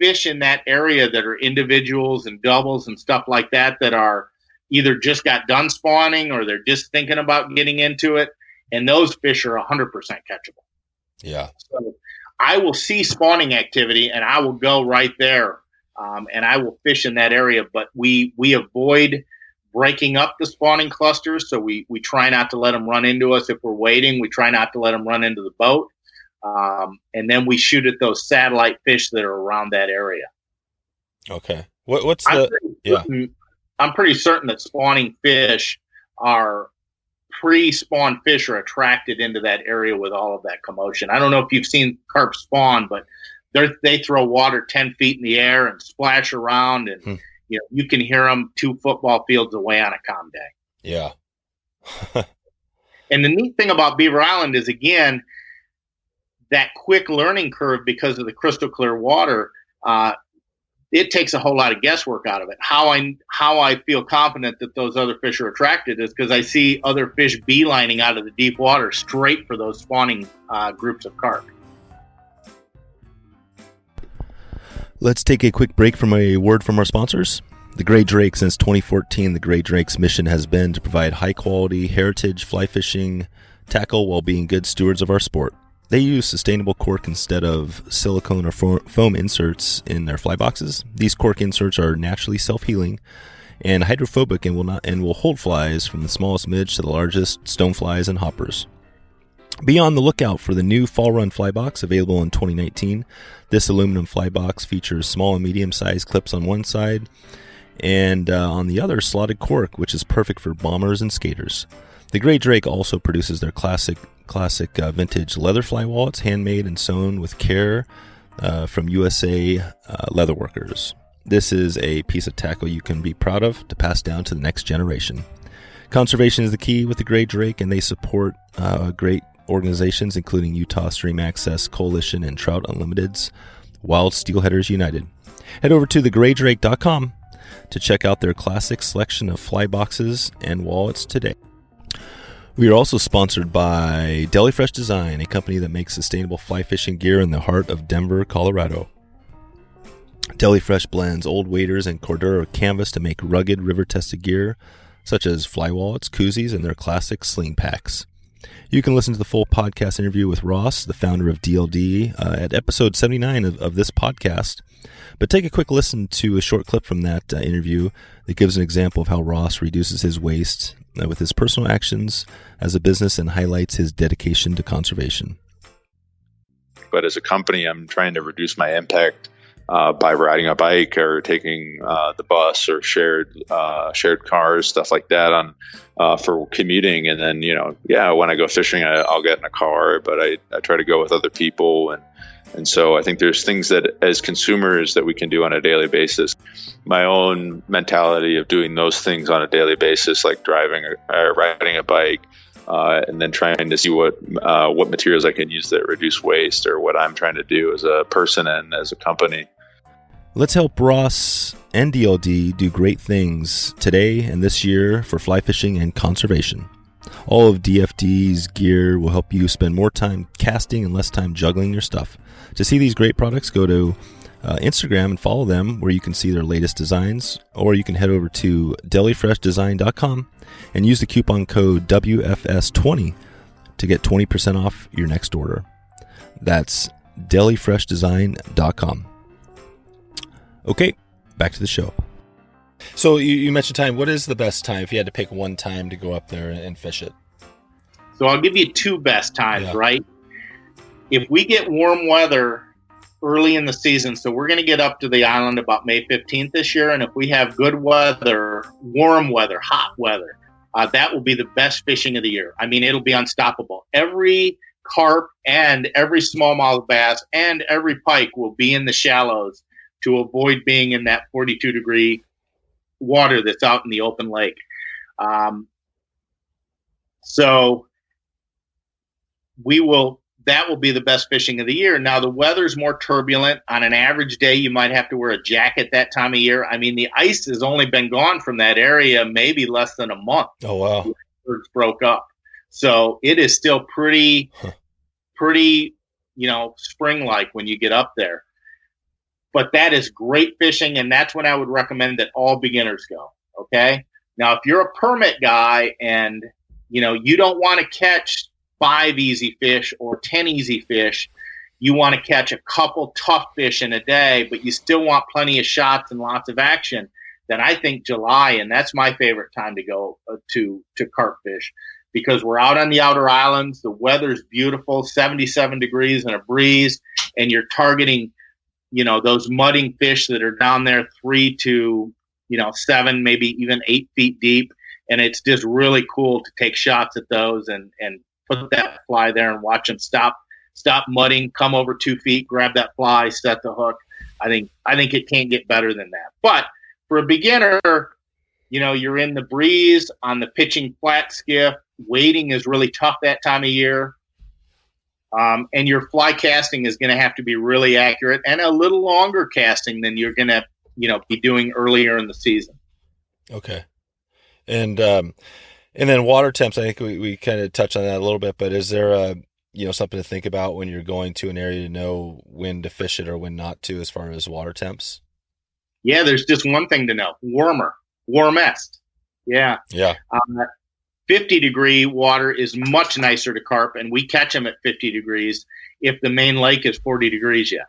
Speaker 1: fish in that area that are individuals and doubles and stuff like that are either just got done spawning or they're just thinking about getting into it. And those fish are 100% catchable.
Speaker 2: Yeah.
Speaker 1: So I will see spawning activity and I will go right there and I will fish in that area. But we avoid breaking up the spawning clusters. So we try not to let them run into us. If we're waiting, we try not to let them run into the boat. And then we shoot at those satellite fish that are around that area.
Speaker 2: Okay.
Speaker 1: I'm pretty certain that spawning fish are pre-spawn fish are attracted into that area with all of that commotion. I don't know if you've seen carp spawn, but they throw water 10 feet in the air and splash around, and you can hear them 2 football fields away on a calm day.
Speaker 2: Yeah.
Speaker 1: And the neat thing about Beaver Island is, again, that quick learning curve because of the crystal clear water. It takes a whole lot of guesswork out of it. How I feel confident that those other fish are attracted is because I see other fish beelining out of the deep water straight for those spawning groups of carp.
Speaker 2: Let's take a quick break from a word from our sponsors. The Gray Drake. Since 2014, the Gray Drake's mission has been to provide high-quality heritage fly fishing tackle while being good stewards of our sport. They use sustainable cork instead of silicone or foam inserts in their fly boxes. These cork inserts are naturally self-healing and hydrophobic and will hold flies from the smallest midge to the largest stoneflies and hoppers. Be on the lookout for the new Fall Run fly box available in 2019. This aluminum fly box features small and medium-sized clips on one side and on the other slotted cork, which is perfect for bombers and skaters. The Gray Drake also produces their classic vintage leather fly wallets, handmade and sewn with care from USA leatherworkers. This is a piece of tackle you can be proud of to pass down to the next generation. Conservation is the key with the Gray Drake, and they support great organizations including Utah Stream Access Coalition and Trout Unlimited's Wild Steelheaders United. Head over to thegraydrake.com to check out their classic selection of fly boxes and wallets today. We are also sponsored by Deli Fresh Design, a company that makes sustainable fly fishing gear in the heart of Denver, Colorado. Deli Fresh blends old waders and Cordura canvas to make rugged, river-tested gear, such as fly wallets, koozies, and their classic sling packs. You can listen to the full podcast interview with Ross, the founder of DLD, at episode 79 of this podcast. But take a quick listen to a short clip from that interview that gives an example of how Ross reduces his waste with his personal actions as a business and highlights his dedication to conservation.
Speaker 4: But as a company, I'm trying to reduce my impact by riding a bike or taking the bus or shared cars, stuff like that for commuting. And then, when I go fishing, I'll get in a car, but I try to go with other people. And so I think there's things that as consumers that we can do on a daily basis. My own mentality of doing those things on a daily basis, like driving or riding a bike, and then trying to see what materials I can use that reduce waste, or what I'm trying to do as a person and as a company.
Speaker 2: Let's help Ross and DLD do great things today and this year for fly fishing and conservation. All of DFD's gear will help you spend more time casting and less time juggling your stuff. To see these great products, go to Instagram and follow them, where you can see their latest designs, or you can head over to delifreshdesign.com and use the coupon code WFS20 to get 20% off your next order. That's delifreshdesign.com. Okay, back to the show. So you mentioned time. What is the best time if you had to pick one time to go up there and fish it?
Speaker 1: So I'll give you 2 best times, right? If we get warm weather early in the season, so we're going to get up to the island about May 15th this year, and if we have good weather, warm weather, hot weather, that will be the best fishing of the year. I mean, it'll be unstoppable. Every carp and every smallmouth bass and every pike will be in the shallows to avoid being in that 42-degree water that's out in the open lake. So that will be the best fishing of the year. Now, the weather's more turbulent. On an average day, you might have to wear a jacket that time of year. I mean, the ice has only been gone from that area maybe less than a month.
Speaker 2: Oh, wow.
Speaker 1: It broke up. So it is still pretty, spring-like when you get up there. But that is great fishing, and that's when I would recommend that all beginners go, okay? Now, if you're a permit guy and, you don't want to catch 5 easy fish or 10 easy fish, you want to catch a couple tough fish in a day, but you still want plenty of shots and lots of action, then I think July, and that's my favorite time to go to carp fish, because we're out on the outer islands, the weather's beautiful, 77 degrees and a breeze, and you're targeting those mudding fish that are down there 3 to 7, maybe even 8 feet deep. And it's just really cool to take shots at those and put that fly there and watch them stop mudding, come over 2 feet, grab that fly, set the hook. I think it can't get better than that. But for a beginner, you're in the breeze on the pitching flat skiff. Wading is really tough that time of year. And your fly casting is going to have to be really accurate and a little longer casting than you're going to, be doing earlier in the season.
Speaker 2: Okay. And then water temps, I think we kind of touched on that a little bit, but is there something to think about when you're going to an area to know when to fish it or when not to, as far as water temps?
Speaker 1: Yeah, there's just one thing to know. Warmest. Yeah.
Speaker 2: Yeah.
Speaker 1: 50-degree water is much nicer to carp, and we catch them at 50 degrees if the main lake is 40 degrees yet.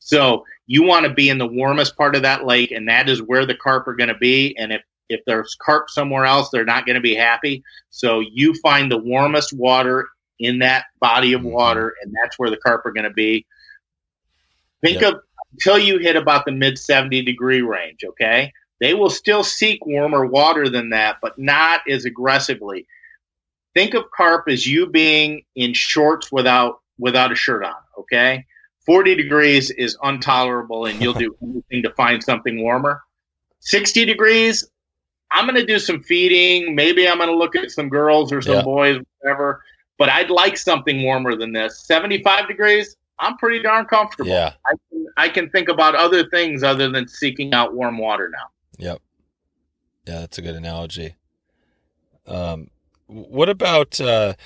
Speaker 1: So you want to be in the warmest part of that lake, and that is where the carp are going to be. And if there's carp somewhere else, they're not going to be happy. So you find the warmest water in that body of water, and that's where the carp are going to be. Think of until you hit about the mid 70-degree range, okay? They will still seek warmer water than that, but not as aggressively. Think of carp as you being in shorts without a shirt on, okay? 40 degrees is intolerable, and you'll do anything to find something warmer. 60 degrees, I'm going to do some feeding. Maybe I'm going to look at some girls or some boys, whatever. But I'd like something warmer than this. 75 degrees, I'm pretty darn comfortable.
Speaker 2: Yeah.
Speaker 1: I can think about other things other than seeking out warm water now.
Speaker 2: Yep. Yeah, that's a good analogy. What about, are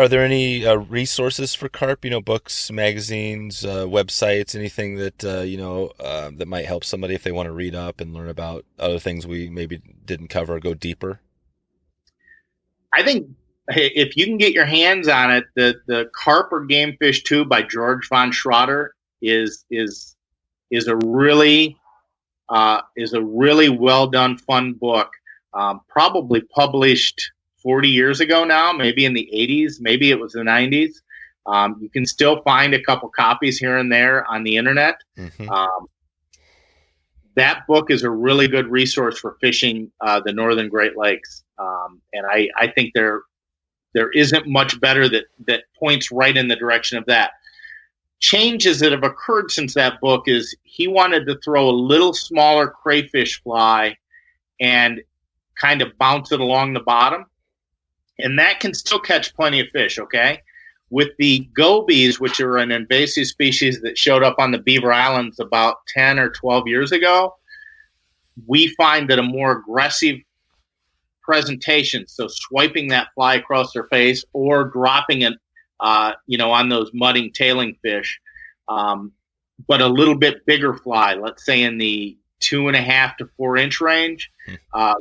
Speaker 2: there any resources for carp, books, magazines, websites, anything that, that might help somebody if they want to read up and learn about other things we maybe didn't cover or go deeper?
Speaker 1: I think if you can get your hands on it, the Carp or Game Fish 2 by George von Schroeder is a really well done, fun book. Probably published 40 years ago now, maybe in the 80s, maybe it was the 90s. You can still find a couple copies here and there on the internet. Mm-hmm. That book is a really good resource for fishing the Northern Great Lakes. And I think there isn't much better that points right in the direction of that. Changes that have occurred since that book is he wanted to throw a little smaller crayfish fly and kind of bounce it along the bottom. And that can still catch plenty of fish, okay? With the gobies, which are an invasive species that showed up on the Beaver Islands about 10 or 12 years ago, we find that a more aggressive presentation, so swiping that fly across their face or dropping it, on those mudding tailing fish, but a little bit bigger fly, let's say in the 2.5 to 4 inch range,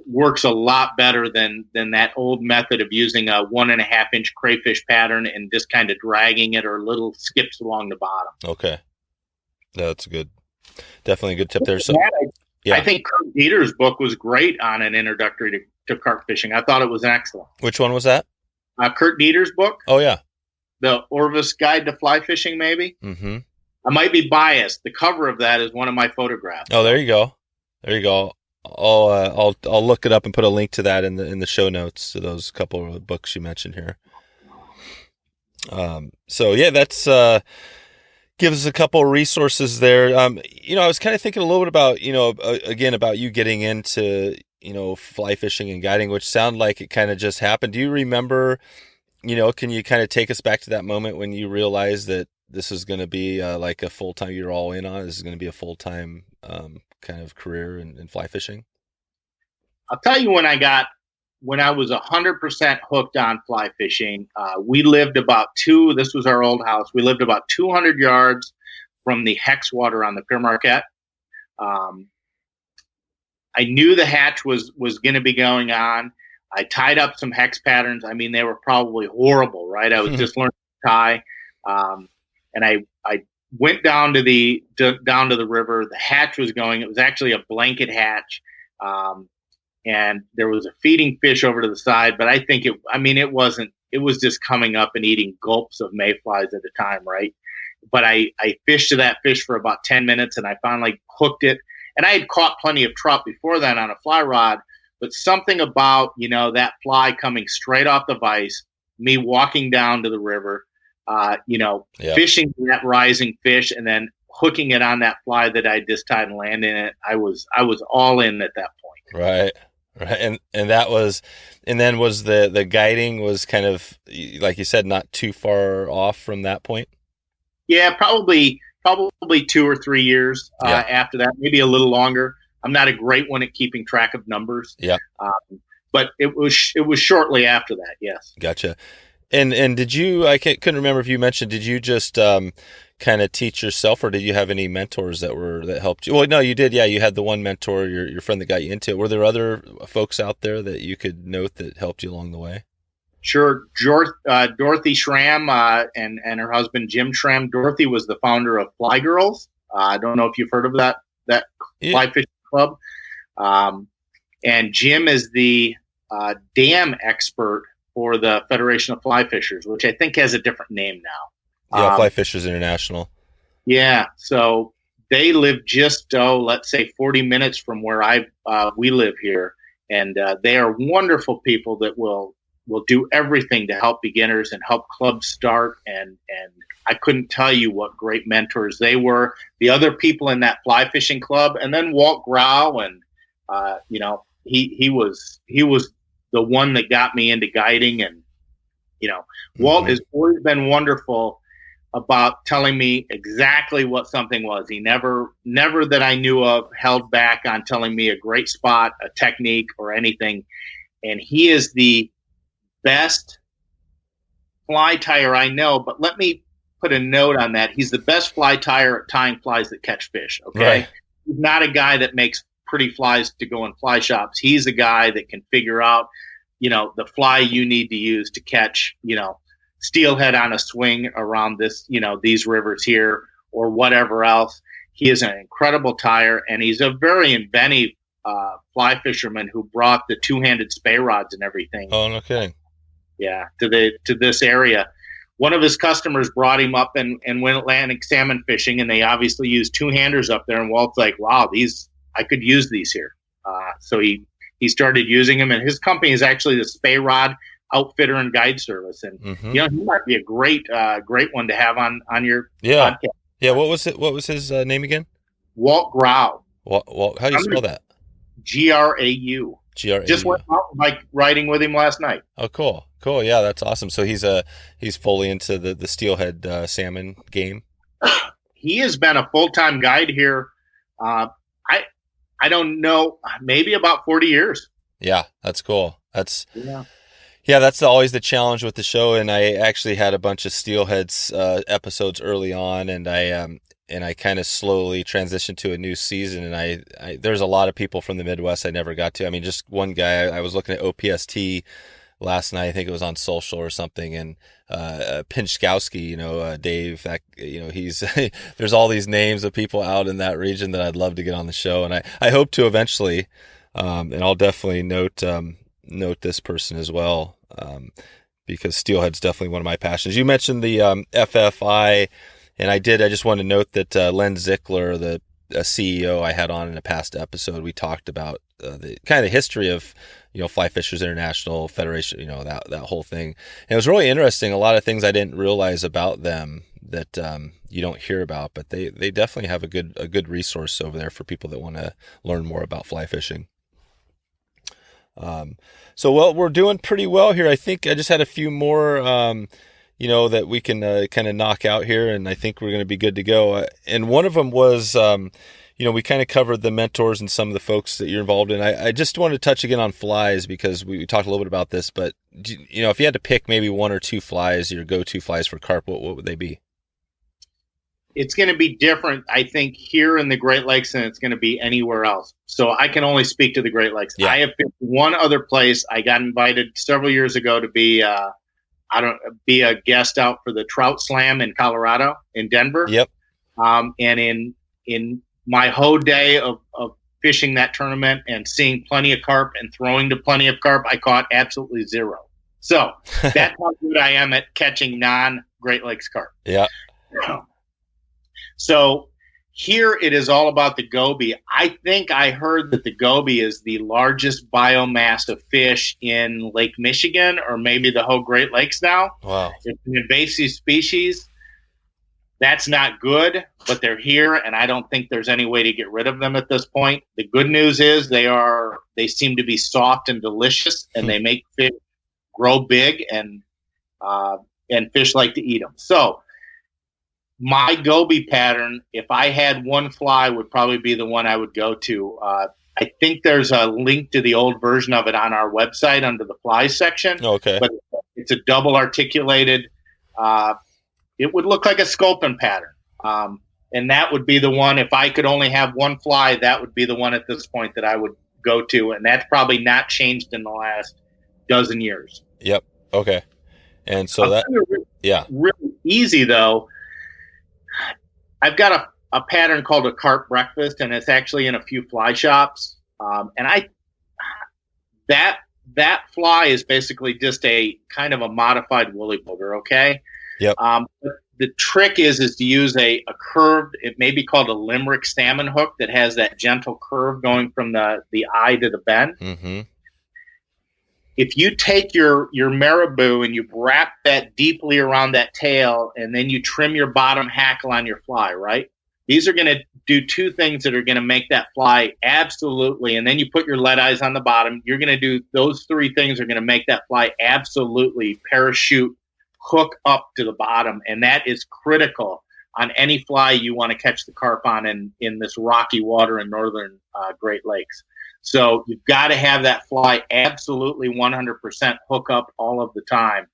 Speaker 1: works a lot better than that old method of using a 1.5 inch crayfish pattern and just kind of dragging it or little skips along the bottom.
Speaker 2: Okay. That's definitely a good tip there. So,
Speaker 1: I think Kurt Dieter's book was great on an introductory to carp fishing. I thought it was excellent.
Speaker 2: Which one was that?
Speaker 1: Kurt Dieter's book.
Speaker 2: Oh, yeah.
Speaker 1: The Orvis Guide to Fly Fishing, maybe.
Speaker 2: Mm-hmm.
Speaker 1: I might be biased. The cover of that is one of my photographs.
Speaker 2: Oh, there you go. I'll look it up and put a link to that in the show notes to those couple of books you mentioned here. That's gives us a couple of resources there. I was kind of thinking a little bit about again about you getting into fly fishing and guiding, which sounded like it kind of just happened. Do you remember? Can you kind of take us back to that moment when you realized that this is going to be like a full-time, you're all in on it, this is going to be a full-time kind of career in fly fishing?
Speaker 1: I'll tell you when I was 100% hooked on fly fishing. We lived this was our old house. We lived about 200 yards from the hex water on the Pere Marquette. I knew the hatch was going to be going on. I tied up some hex patterns. I mean, they were probably horrible, right? I was just learning to tie. And I went down to the river. The hatch was going. It was actually a blanket hatch. And there was a feeding fish over to the side, but I think it was just coming up and eating gulps of mayflies at a time, right? But I fished to that fish for about 10 minutes and I finally hooked it. And I had caught plenty of trout before then on a fly rod, but something about, that fly coming straight off the vise, me walking down to the river, fishing that rising fish and then hooking it on that fly that I just tied and landing it. I was all in at that point.
Speaker 2: Right. And that was, and then was the guiding was kind of, like you said, not too far off from that point?
Speaker 1: Yeah, probably 2 or 3 years after that, maybe a little longer. I'm not a great one at keeping track of numbers.
Speaker 2: Yeah.
Speaker 1: But it was shortly after that. Yes.
Speaker 2: Gotcha. And did you, couldn't remember if you mentioned, did you just kind of teach yourself, or did you have any mentors that helped you? Well, no, you did. Yeah. You had the one mentor, your friend that got you into it. Were there other folks out there that you could note that helped you along the way?
Speaker 1: Sure. Dorothy Schramm and her husband, Jim Schramm. Dorothy was the founder of Fly Girls. I don't know if you've heard of that fly fishing club. And Jim is the dam expert for the Federation of Fly Fishers, which I think has a different name now.
Speaker 2: Yeah, Fly Fishers International.
Speaker 1: Yeah, so they live just, let's say 40 minutes from where we live here. And they are wonderful people that will do everything to help beginners and help clubs start. And I couldn't tell you what great mentors they were. The other people in that fly fishing club, and then Walt Grau, and he was the one that got me into guiding. And Walt has always been wonderful about telling me exactly what something was. He never that I knew of held back on telling me a great spot, a technique, or anything. And he is the best fly tyer I know, but let me put a note on that. He's the best fly tyer at tying flies that catch fish. Okay. Right. He's not a guy that makes pretty flies to go in fly shops. He's a guy that can figure out, the fly you need to use to catch, steelhead on a swing around this, these rivers here or whatever else. He is an incredible tyer, and he's a very inventive fly fisherman who brought the two-handed spay rods and everything.
Speaker 2: Oh, no kidding.
Speaker 1: Yeah, to this area. One of his customers brought him up and went Atlantic salmon fishing, and they obviously used two-handers up there. And Walt's like, "Wow, I could use these here." So he started using them, and his company is actually the Spay Rod Outfitter and Guide Service. And he might be a great one to have on your podcast.
Speaker 2: Yeah. What was his name again?
Speaker 1: Walt Grau.
Speaker 2: Walt, how do you spell that?
Speaker 1: Grau. Just went out like riding with him last night.
Speaker 2: Oh, cool. Yeah, that's awesome. So he's fully into the steelhead salmon game.
Speaker 1: He has been a full-time guide here. I don't know, maybe about 40 years.
Speaker 2: Yeah, that's cool. That's always the challenge with the show. And I actually had a bunch of steelheads episodes early on, and I kind of slowly transitioned to a new season. And I there's a lot of people from the Midwest I never got to. I mean, just one guy, I was looking at OPST last night. I think it was on social or something. And Pinchkowski, Dave, he's there's all these names of people out in that region that I'd love to get on the show. And I hope to eventually, and I'll definitely note this person as well, because steelhead's definitely one of my passions. You mentioned the FFI. And I just want to note that Len Zickler, the CEO I had on in a past episode, we talked about the kind of history of, Fly Fishers International Federation, that whole thing. And it was really interesting. A lot of things I didn't realize about them that you don't hear about, but they definitely have a good resource over there for people that want to learn more about fly fishing. So we're doing pretty well here. I think I just had a few more that we can kind of knock out here, and I think we're going to be good to go. And one of them was, we kind of covered the mentors and some of the folks that you're involved in. I just wanted to touch again on flies, because we talked a little bit about this, but, if you had to pick maybe one or two flies, your go-to flies for carp, what would they be?
Speaker 1: It's going to be different, I think, here in the Great Lakes than it's going to be anywhere else. So I can only speak to the Great Lakes. Yeah. I have picked one other place. I got invited several years ago to be a guest out for the Trout Slam in Colorado, in Denver.
Speaker 2: Yep.
Speaker 1: And in my whole day of fishing that tournament and seeing plenty of carp and throwing to plenty of carp, I caught absolutely zero. So that's how good I am at catching non-Great Lakes carp.
Speaker 2: Yeah.
Speaker 1: So Here it is all about the goby. I think I heard that the goby is the largest biomass of fish in Lake Michigan, or maybe the whole Great Lakes now.
Speaker 2: Wow.
Speaker 1: It's an invasive species. That's not good, but they're here, and I don't think there's any way to get rid of them at this point. The good news is they seem to be soft and delicious, and they make fish grow big, and fish like to eat them. So my goby pattern, if I had one fly, would probably be the one I would go to. I think there's a link to the old version of it on our website under the flies section.
Speaker 2: Okay.
Speaker 1: But it's a double articulated. It would look like a sculpin pattern. And that would be the one, if I could only have one fly, that would be the one at this point that I would go to. And that's probably not changed in the last dozen years.
Speaker 2: Yep. Okay. And so really
Speaker 1: easy though. I've got a pattern called a carp breakfast, and it's actually in a few fly shops. And that fly is basically just a kind of a modified woolly booger. Okay.
Speaker 2: Yep.
Speaker 1: The trick is to use a curved, it may be called a limerick salmon hook that has that gentle curve going from the eye to the bend.
Speaker 2: Mm-hmm.
Speaker 1: If you take your marabou and you wrap that deeply around that tail, and then you trim your bottom hackle on your fly, right? These are going to do two things that are going to make that fly absolutely, and then you put your lead eyes on the bottom. You're going to do those three things are going to make that fly absolutely parachute, hook up to the bottom, and that is critical on any fly you want to catch the carp on in this rocky water in northern Great Lakes. So you've got to have that fly absolutely 100% hook up all of the time,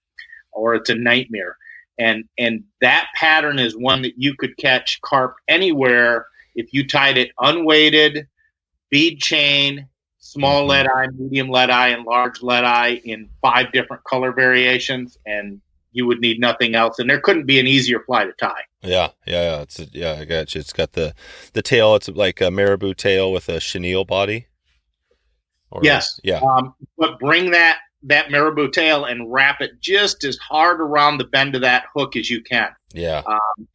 Speaker 1: or it's a nightmare. And that pattern is one that you could catch carp anywhere if you tied it unweighted, bead chain, small lead eye, medium lead eye, and large lead eye in 5 different color variations, and you would need nothing else. And there couldn't be an easier fly to tie.
Speaker 2: Yeah. I got you. It's got the tail. It's like a marabou tail with a chenille body.
Speaker 1: Yes.
Speaker 2: Yeah.
Speaker 1: But bring that marabou tail and wrap it just as hard around the bend of that hook as you can.
Speaker 2: Yeah.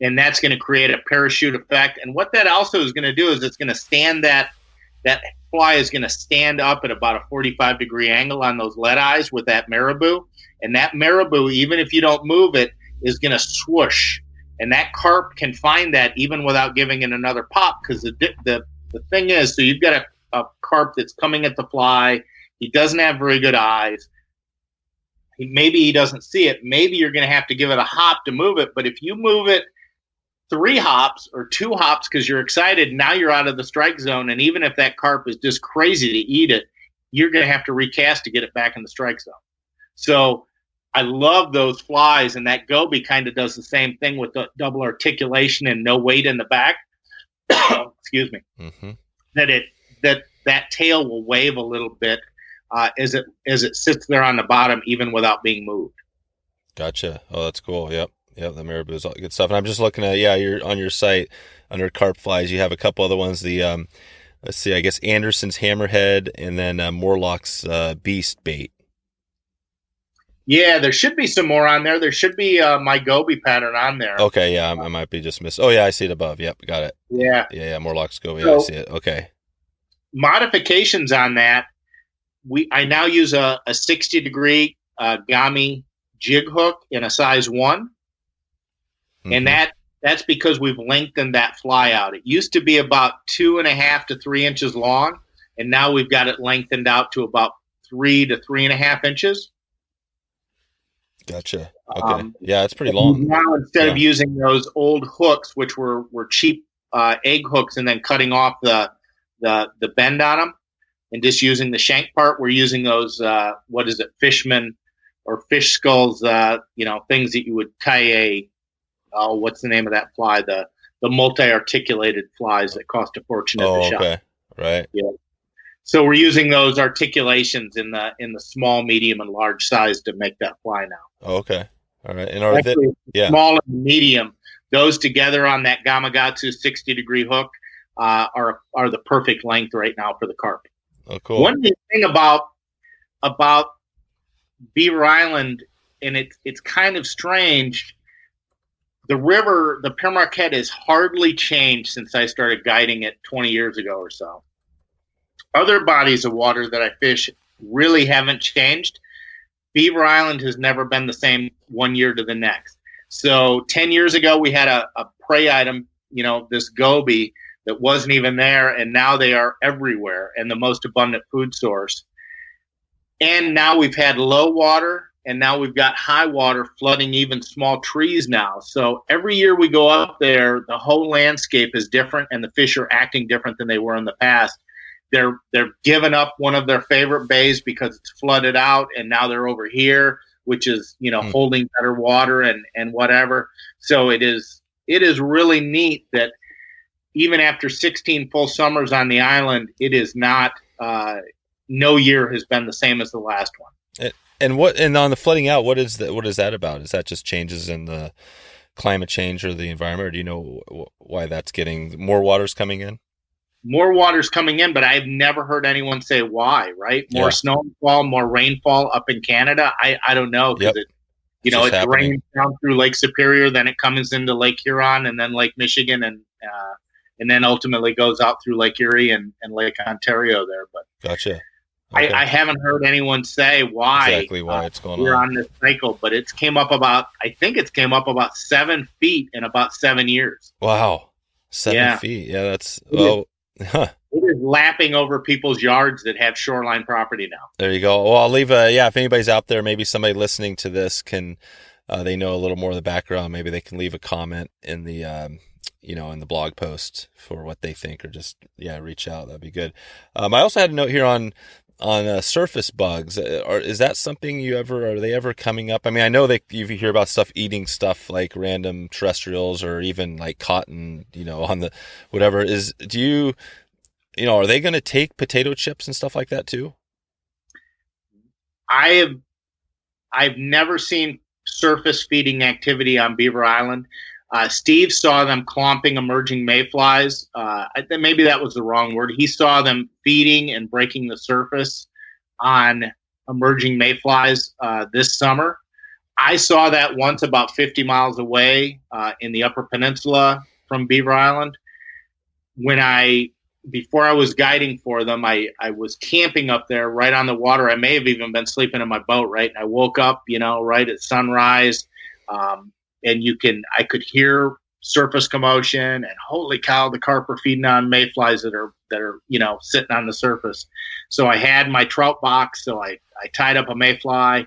Speaker 1: And that's going to create a parachute effect. And what that also is going to do is it's going to stand that fly is going to stand up at about a 45-degree angle on those lead eyes with that marabou. And that marabou, even if you don't move it, is going to swoosh. And that carp can find that even without giving it another pop, because the thing is, so you've got a carp that's coming at the fly. He doesn't have very good eyes. Maybe he doesn't see it. Maybe you're going to have to give it a hop to move it. But if you move it 3 hops or 2 hops because you're excited, now you're out of the strike zone. And even if that carp is just crazy to eat it, you're going to have to recast to get it back in the strike zone. So I love those flies, and that goby kind of does the same thing with the double articulation and no weight in the back. Excuse me.
Speaker 2: Mm-hmm.
Speaker 1: That tail will wave a little bit as it sits there on the bottom, even without being moved.
Speaker 2: Gotcha. Oh, that's cool. Yep. The marabou is all good stuff. And I'm just looking at, you're on your site under Carp Flies. You have a couple other ones. The let's see, I guess Anderson's hammerhead, and then Morlock's beast bait.
Speaker 1: Yeah, there should be some more on there. There should be my goby pattern on there.
Speaker 2: Okay, yeah, I might be just missing. Oh, yeah, I see it above. Yep, got it.
Speaker 1: Yeah,
Speaker 2: Morlock's goby.
Speaker 1: So,
Speaker 2: I see it. Okay.
Speaker 1: Modifications on that. I now use a 60-degree Gami jig hook in a size 1, and that's because we've lengthened that fly out. It used to be about 2.5 to 3 inches long, and now we've got it lengthened out to about 3 to 3.5 inches.
Speaker 2: Gotcha. Okay. Yeah, it's pretty long.
Speaker 1: Now, instead of using those old hooks, which were cheap egg hooks, and then cutting off the bend on them, and just using the shank part, we're using those fishman or fish skulls, things that you would tie what's the name of that fly? The multi-articulated flies that cost a fortune at the shop.
Speaker 2: Okay. Right.
Speaker 1: Yeah. So we're using those articulations in the small, medium, and large size to make that fly now.
Speaker 2: Oh, okay. All right. And
Speaker 1: small and medium, those together on that Gamakatsu 60-degree hook are the perfect length right now for the carp.
Speaker 2: Oh, cool.
Speaker 1: One thing about Beaver Island, and it's kind of strange. the river, the Pere Marquette, has hardly changed since I started guiding it 20 years ago or so. Other bodies of water that I fish really haven't changed. Beaver Island has never been the same one year to the next. So 10 years ago, we had a prey item, this goby that wasn't even there, and now they are everywhere and the most abundant food source. And now we've had low water, and now we've got high water flooding even small trees now. So every year we go up there, the whole landscape is different, and the fish are acting different than they were in the past. They're giving up one of their favorite bays because it's flooded out, and now they're over here, which is holding better water and whatever. So it is really neat that even after 16 full summers on the island, it is not no year has been the same as the last one.
Speaker 2: And on the flooding out, what is that about? Is that just changes in the climate change or the environment, or do you know why that's getting more water's coming in?
Speaker 1: More water's coming in, but I've never heard anyone say why, right? More snowfall, more rainfall up in Canada. I don't know, because it rains down through Lake Superior, then it comes into Lake Huron and then Lake Michigan, and then ultimately goes out through Lake Erie and Lake Ontario there. But
Speaker 2: gotcha. Okay.
Speaker 1: I haven't heard anyone say why
Speaker 2: exactly why it's going
Speaker 1: we're on this cycle, but I think it's came up about 7 feet in about 7 years.
Speaker 2: Wow. 7 feet. Yeah, that's
Speaker 1: It is lapping over people's yards that have shoreline property now.
Speaker 2: There you go. Well, I'll leave if anybody's out there, maybe somebody listening to this can, they know a little more of the background. Maybe they can leave a comment in the, in the blog post for what they think, or just, reach out. That'd be good. I also had a note here on surface bugs. Is that something are they ever coming up? I mean, I know that you hear about stuff eating stuff like random terrestrials or even like cotton, on the whatever are they going to take potato chips and stuff like that too?
Speaker 1: I've never seen surface feeding activity on Beaver Island. Steve saw them clomping emerging mayflies. Maybe that was the wrong word. He saw them feeding and breaking the surface on emerging mayflies this summer. I saw that once about 50 miles away in the Upper Peninsula from Beaver Island. Before I was guiding for them, I was camping up there right on the water. I may have even been sleeping in my boat, right? And I woke up, right at sunrise. And I could hear surface commotion, and holy cow, the carp are feeding on mayflies that are sitting on the surface. So I had my trout box, so I tied up a mayfly,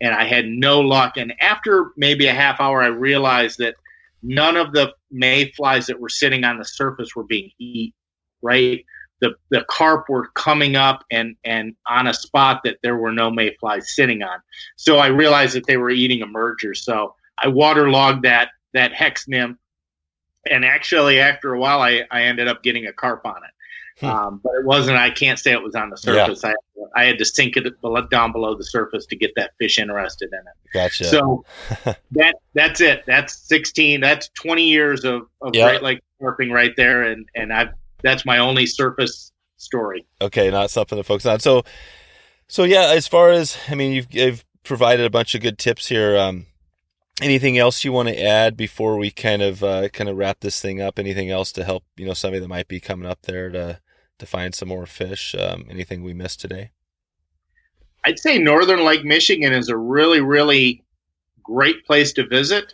Speaker 1: and I had no luck. And after maybe a half hour, I realized that none of the mayflies that were sitting on the surface were being eaten, right? The carp were coming up and on a spot that there were no mayflies sitting on. So I realized that they were eating emergers. So I waterlogged that hex nymph, and actually after a while I ended up getting a carp on it. But it wasn't. I can't say it was on the surface. Yeah. I had to sink it down below the surface to get that fish interested in it.
Speaker 2: Gotcha.
Speaker 1: So that's it. That's 16. That's 20 years of Great Lake carping right there, and that's my only surface story.
Speaker 2: Okay, not something to focus on. So yeah, as far as you've provided a bunch of good tips here. Anything else you want to add before we kind of wrap this thing up? Anything else to help somebody that might be coming up there to find some more fish? Anything we missed today?
Speaker 1: I'd say Northern Lake Michigan is a really, really great place to visit.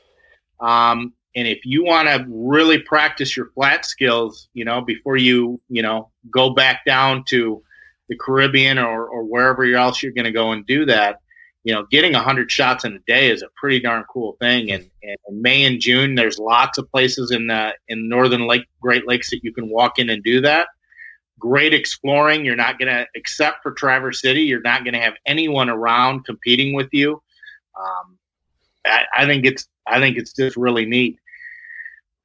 Speaker 1: And if you want to really practice your flat skills, before you go back down to the Caribbean or wherever else you're going to go and do that. Getting 100 shots in a day is a pretty darn cool thing. And in May and June, there's lots of places in Northern Great Lakes that you can walk in and do that. Great exploring. You're not going to, except for Traverse City, you're not going to have anyone around competing with you. I think it's just really neat.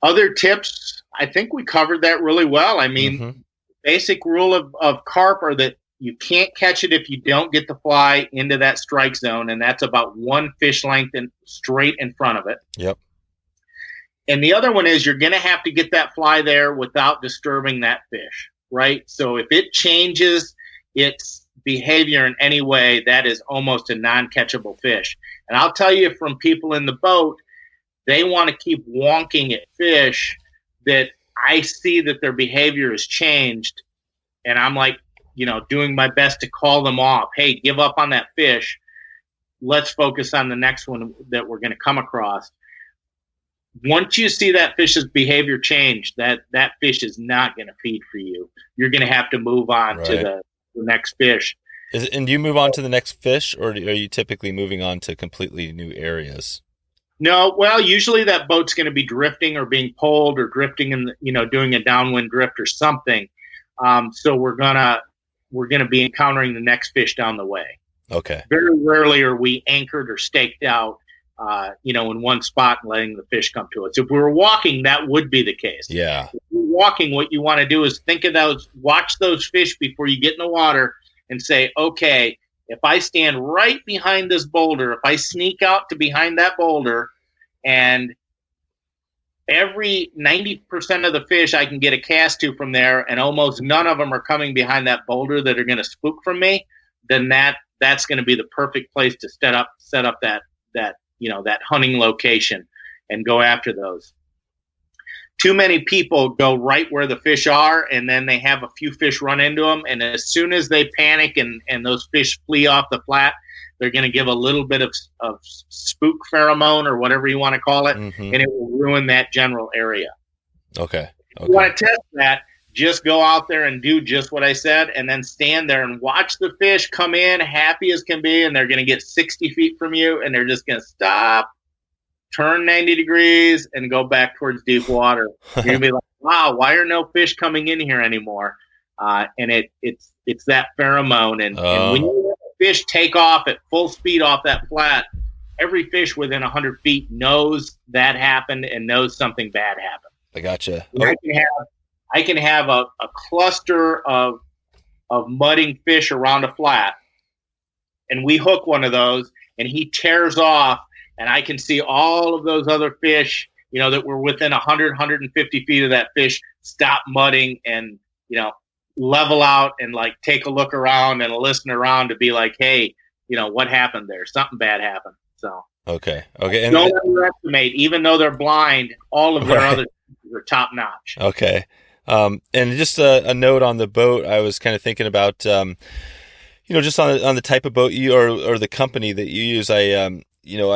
Speaker 1: Other tips, I think we covered that really well. Basic rule of carp are that you can't catch it if you don't get the fly into that strike zone, and that's about 1 fish length and straight in front of it.
Speaker 2: Yep.
Speaker 1: And the other one is you're going to have to get that fly there without disturbing that fish, right? So if it changes its behavior in any way, that is almost a non-catchable fish. And I'll tell you from people in the boat they want to keep wonking at fish that I see that their behavior has changed. And I'm like, doing my best to call them off. Hey, give up on that fish. Let's focus on the next one that we're going to come across. Once you see that fish's behavior change, that fish is not going to feed for you. You're going to have to move on to the next fish.
Speaker 2: And do you move on to the next fish, or are you typically moving on to completely new areas?
Speaker 1: No, well, usually that boat's going to be drifting or being pulled or drifting and doing a downwind drift or something. So we're gonna be encountering the next fish down the way.
Speaker 2: Okay.
Speaker 1: Very rarely are we anchored or staked out, in one spot and letting the fish come to us. If we were walking, that would be the case.
Speaker 2: Yeah.
Speaker 1: If you're walking, what you want to do is think of watch those fish before you get in the water and say, okay, if I stand right behind this boulder, if I sneak out to behind that boulder, and every 90% of the fish I can get a cast to from there, and almost none of them are coming behind that boulder that are going to spook from me, then that's going to be the perfect place to set up that hunting location and go after those. Too many people go right where the fish are, and then they have a few fish run into them, and as soon as they panic and those fish flee off the flat, they're going to give a little bit of spook pheromone or whatever you want to call it, and it will ruin that general area.
Speaker 2: Okay.
Speaker 1: If you want to test that, just go out there and do just what I said, and then stand there and watch the fish come in happy as can be, and they're going to get 60 feet from you, and they're just going to stop, turn 90 degrees, and go back towards deep water. You're going to be like, wow, why are no fish coming in here anymore? And it's that pheromone. And when you let a fish take off at full speed off that flat, every fish within 100 feet knows that happened and knows something bad happened.
Speaker 2: I gotcha.
Speaker 1: I can have a cluster of mudding fish around a flat, and we hook one of those, and he tears off, and I can see all of those other fish, that were within 100, 150 feet of that fish stop mudding and, level out and take a look around and listen around to be like, hey, what happened there? Something bad happened. So
Speaker 2: okay. And
Speaker 1: don't underestimate, even though they're blind, all of their other are top notch.
Speaker 2: Okay. And just a note on the boat, I was kind of thinking about, just on the type of boat you or the company that you use. I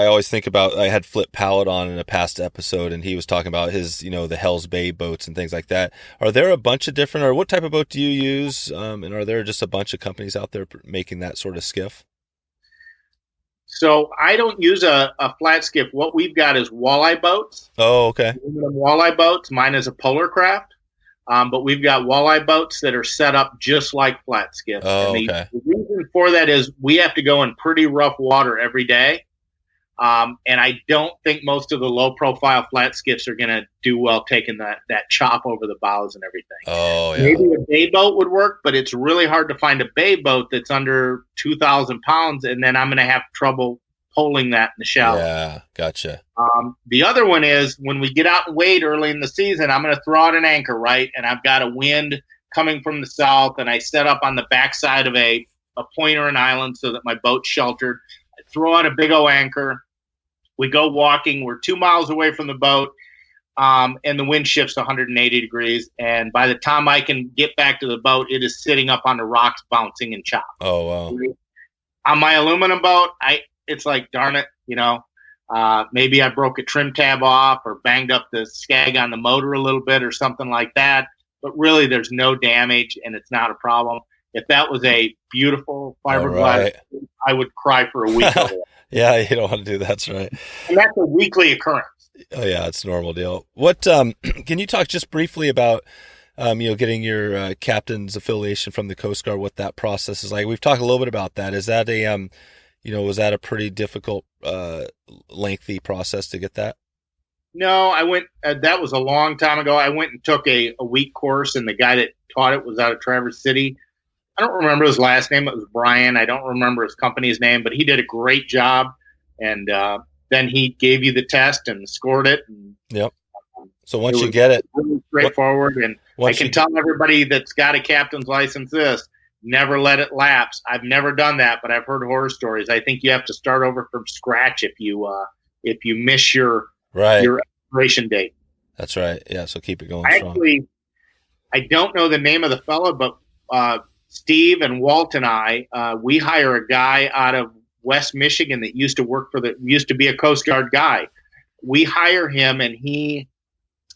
Speaker 2: always think about, I had Flip Pallet on in a past episode, and he was talking about his, the Hell's Bay boats and things like that. Are there a bunch of different, or what type of boat do you use? And are there just a bunch of companies out there making that sort of skiff?
Speaker 1: So I don't use a flat skiff. What we've got is walleye boats.
Speaker 2: Oh, okay.
Speaker 1: Walleye boats. Mine is a polar craft. But we've got walleye boats that are set up just like flat skiffs.
Speaker 2: Oh,
Speaker 1: and
Speaker 2: okay.
Speaker 1: The reason for that is we have to go in pretty rough water every day. And I don't think most of the low-profile flat skiffs are going to do well taking that chop over the bows and everything.
Speaker 2: Oh, yeah.
Speaker 1: Maybe a bay boat would work, but it's really hard to find a bay boat that's under 2,000 pounds, and then I'm going to have trouble pulling that in the shallow.
Speaker 2: Yeah, gotcha.
Speaker 1: The other one is when we get out and wade early in the season, I'm going to throw out an anchor, right? And I've got a wind coming from the south, and I set up on the backside of a point or an island so that my boat's sheltered. I throw out a big old anchor. We go walking. We're 2 miles away from the boat, and the wind shifts 180 degrees. And by the time I can get back to the boat, it is sitting up on the rocks, bouncing and chopped.
Speaker 2: Oh, wow.
Speaker 1: On my aluminum boat, it's like, darn it, maybe I broke a trim tab off or banged up the skag on the motor a little bit or something like that. But really, there's no damage, and it's not a problem. If that was a beautiful fiberglass, I would cry for a week over that.
Speaker 2: Yeah, you don't want to do that. That's right.
Speaker 1: And that's a weekly occurrence.
Speaker 2: Oh, yeah, it's a normal deal. What can you talk just briefly about, getting your captain's affiliation from the Coast Guard, what that process is like? We've talked a little bit about that. Is that was that a pretty difficult, lengthy process to get that?
Speaker 1: No, I went, that was a long time ago. I went and took a week course, and the guy that taught it was out of Traverse City. I don't remember his last name. It was Brian. I don't remember his company's name, but he did a great job. And then he gave you the test and scored it. And,
Speaker 2: yep. So once you get it,
Speaker 1: really straightforward. And I can tell everybody that's got a captain's license this, never let it lapse. I've never done that, but I've heard horror stories. I think you have to start over from scratch if you miss your your expiration date.
Speaker 2: That's right. Yeah, so keep it going strong.
Speaker 1: Actually, I don't know the name of the fellow, but Steve and Walt and I, we hire a guy out of West Michigan that used to be a Coast Guard guy. We hire him, and he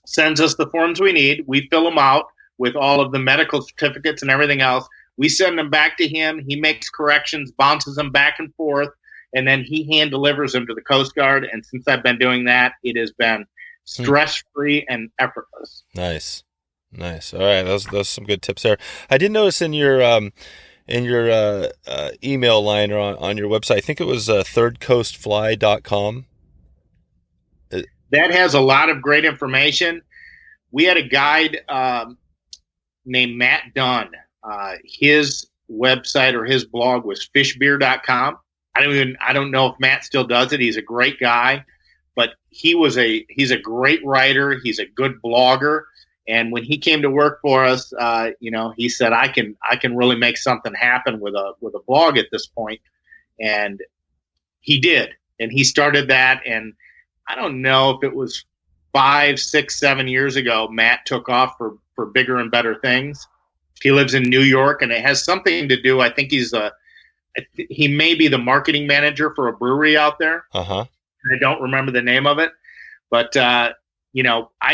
Speaker 1: sends us the forms we need. We fill them out with all of the medical certificates and everything else. We send them back to him. He makes corrections, bounces them back and forth, and then he hand delivers them to the Coast Guard. And since I've been doing that, it has been stress-free and effortless.
Speaker 2: Nice. All right, those some good tips there. I did notice in your email line or on your website, I think it was thirdcoastfly.com.
Speaker 1: That has a lot of great information. We had a guide named Matt Dunn. His website or his blog was fishbeer.com. I don't know if Matt still does it. He's a great guy, but he's a great writer. He's a good blogger. And when he came to work for us, he said, I can really make something happen with a blog at this point. And he did. And he started that. And I don't know if it was 5, 6, 7 years ago, Matt took off for bigger and better things. He lives in New York, and it has something to do. I think he may be the marketing manager for a brewery out there.
Speaker 2: Uh-huh.
Speaker 1: I don't remember the name of it, but I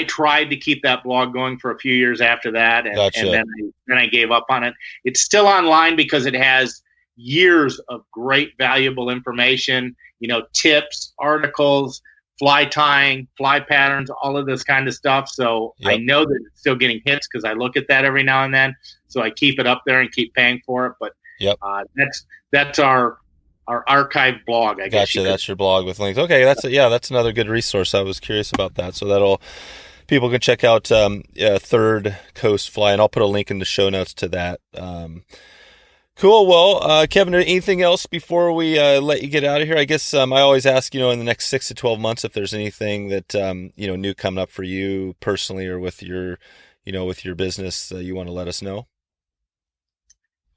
Speaker 1: tried to keep that blog going for a few years after that, and,
Speaker 2: Gotcha.
Speaker 1: and then I gave up on it. It's still online because it has years of great, valuable information, tips, articles, fly tying, fly patterns, all of this kind of stuff. So
Speaker 2: Yep.
Speaker 1: I know that it's still getting hits because I look at that every now and then. So I keep it up there and keep paying for it. But
Speaker 2: Yep.
Speaker 1: That's our archive blog, I guess.
Speaker 2: Gotcha. That's your blog with links. Okay, that's another good resource. I was curious about that, so people can check out Third Coast Fly, and I'll put a link in the show notes to that. Cool. Well, Kevin, anything else before we let you get out of here? I guess I always ask, in the next 6 to 12 months, if there's anything that new coming up for you personally or with your business you want to let us know.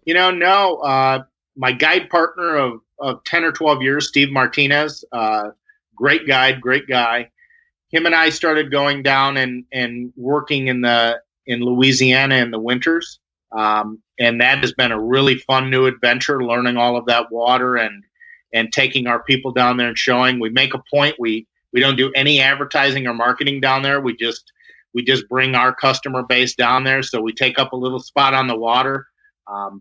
Speaker 1: No. My guide partner of 10 or 12 years, Steve Martinez, great guide, great guy. Him and I started going down and working in Louisiana in the winters. And that has been a really fun new adventure, learning all of that water and taking our people down there and showing. We make a point. We don't do any advertising or marketing down there. We just bring our customer base down there. So we take up a little spot on the water.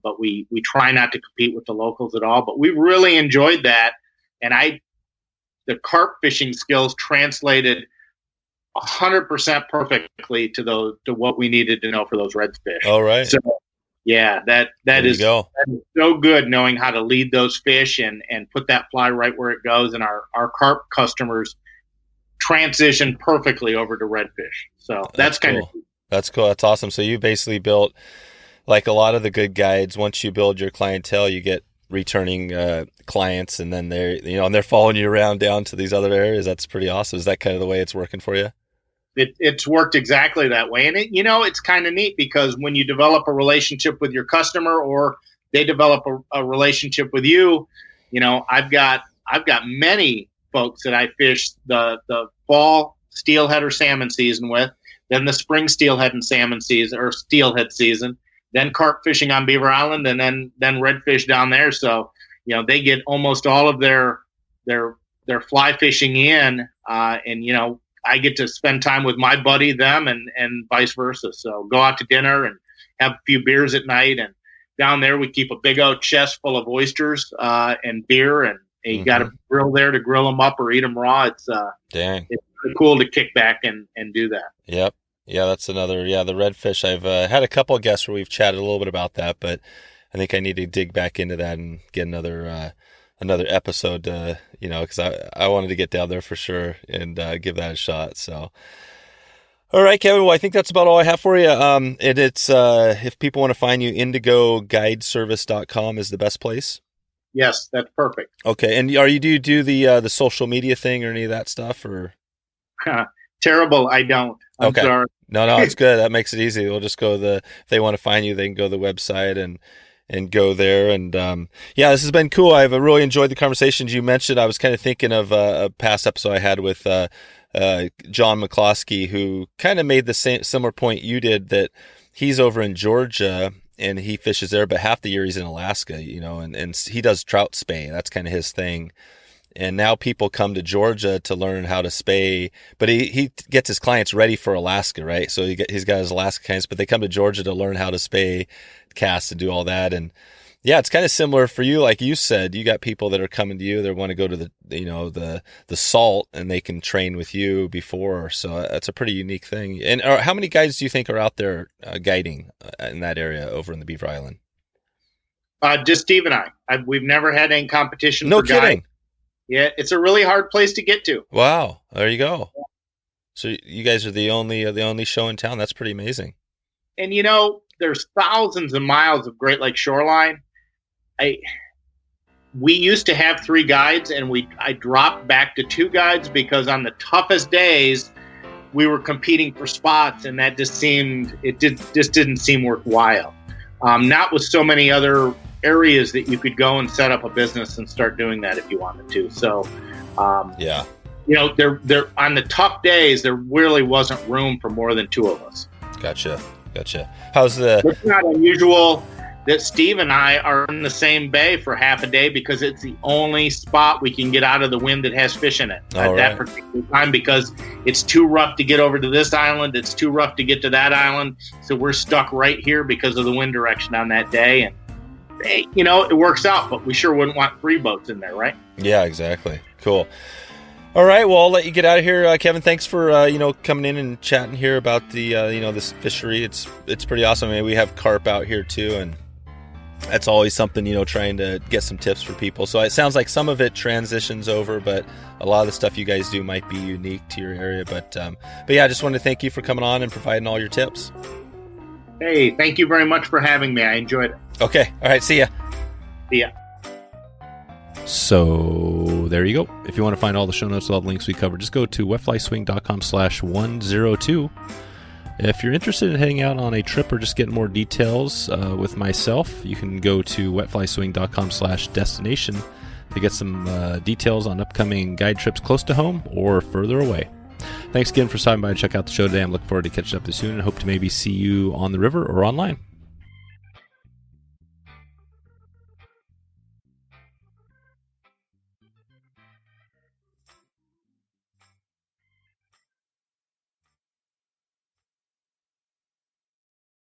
Speaker 1: But we try not to compete with the locals at all. But we really enjoyed that. And the carp fishing skills translated 100% perfectly to what we needed to know for those redfish.
Speaker 2: All right.
Speaker 1: So yeah, that is so good, knowing how to lead those fish and put that fly right where it goes. And our carp customers transition perfectly over to redfish. So that's kind
Speaker 2: cool. That's cool. That's awesome. So you basically built, like a lot of the good guides, once you build your clientele, you get returning clients, and then they're following you around down to these other areas. That's pretty awesome. Is that kind of the way it's working for you?
Speaker 1: It's worked exactly that way. And it's kind of neat because when you develop a relationship with your customer, or they develop a relationship with you, I've got many folks that I fish the fall steelhead or salmon season with, then the spring steelhead and salmon season or steelhead season, then carp fishing on Beaver Island, and then redfish down there. So, they get almost all of their fly fishing in, and I get to spend time with my buddy, them, and vice versa. So go out to dinner and have a few beers at night. And down there we keep a big old chest full of oysters and beer, and you got a grill there to grill them up or eat them raw. It's
Speaker 2: dang,
Speaker 1: it's really cool to kick back and do that.
Speaker 2: Yep. Yeah, that's another. Yeah, the redfish. I've had a couple of guests where we've chatted a little bit about that, but I think I need to dig back into that and get another episode. Because I wanted to get down there for sure and give that a shot. So, all right, Kevin. Well, I think that's about all I have for you. And it's if people want to find you, indigoguideservice.com is the best place.
Speaker 1: Yes, that's perfect.
Speaker 2: Okay, and do you do the social media thing or any of that stuff or?
Speaker 1: Terrible. I don't. I'm sorry.
Speaker 2: No, it's good. That makes it easy. We'll just go if they want to find you, they can go to the website and go there. And this has been cool. I've really enjoyed the conversations you mentioned. I was kind of thinking of a past episode I had with John McCloskey, who kind of made the similar point you did, that he's over in Georgia and he fishes there, but half the year he's in Alaska, you know, and he does trout spay. That's kind of his thing. And now people come to Georgia to learn how to spay, but he gets his clients ready for Alaska, right? So he's got his Alaska clients, but they come to Georgia to learn how to spay, cast, and do all that. And yeah, it's kind of similar for you. Like you said, you got people that are coming to you that want to go to the salt, and they can train with you before. So that's a pretty unique thing. And how many guides do you think are out there guiding in that area over in the Beaver Island?
Speaker 1: Just Steve and I. We've never had any competition.
Speaker 2: No
Speaker 1: for
Speaker 2: kidding.
Speaker 1: Guide. Yeah, it's a really hard place to get to.
Speaker 2: Wow, there you go. So you guys are the only show in town. That's pretty amazing.
Speaker 1: And you know, there's thousands of miles of Great Lakes shoreline. We used to have 3 guides, and I dropped back to 2 guides because on the toughest days we were competing for spots, and that just didn't seem worthwhile. Not with so many other areas that you could go and set up a business and start doing that if you wanted to. So,
Speaker 2: yeah,
Speaker 1: you know, there on the tough days there really wasn't room for more than 2 of us.
Speaker 2: Gotcha. How's the?
Speaker 1: It's not unusual that Steve and I are in the same bay for half a day because it's the only spot we can get out of the wind that has fish in it at that particular time, because it's too rough to get over to this island. It's too rough to get to that island. So we're stuck right here because of the wind direction on that day. And, you know, it works out, but we sure wouldn't want 3 boats in there, right?
Speaker 2: Yeah, exactly. Cool. All right, well, I'll let you get out of here, Kevin. Thanks for coming in and chatting here about the this fishery. It's pretty awesome. I mean, we have carp out here too, and that's always something, trying to get some tips for people. So it sounds like some of it transitions over, but a lot of the stuff you guys do might be unique to your area. But yeah, I just wanted to thank you for coming on and providing all your tips.
Speaker 1: Hey, thank you very much for having me. I enjoyed it.
Speaker 2: Okay. All right. See ya.
Speaker 1: See ya.
Speaker 2: So there you go. If you want to find all the show notes, all the links we covered, just go to wetflyswing.com/102. If you're interested in heading out on a trip or just getting more details with myself, you can go to wetflyswing.com/destination to get some details on upcoming guide trips close to home or further away. Thanks again for stopping by and check out the show today. I'm looking forward to catching up with you soon and hope to maybe see you on the river or online.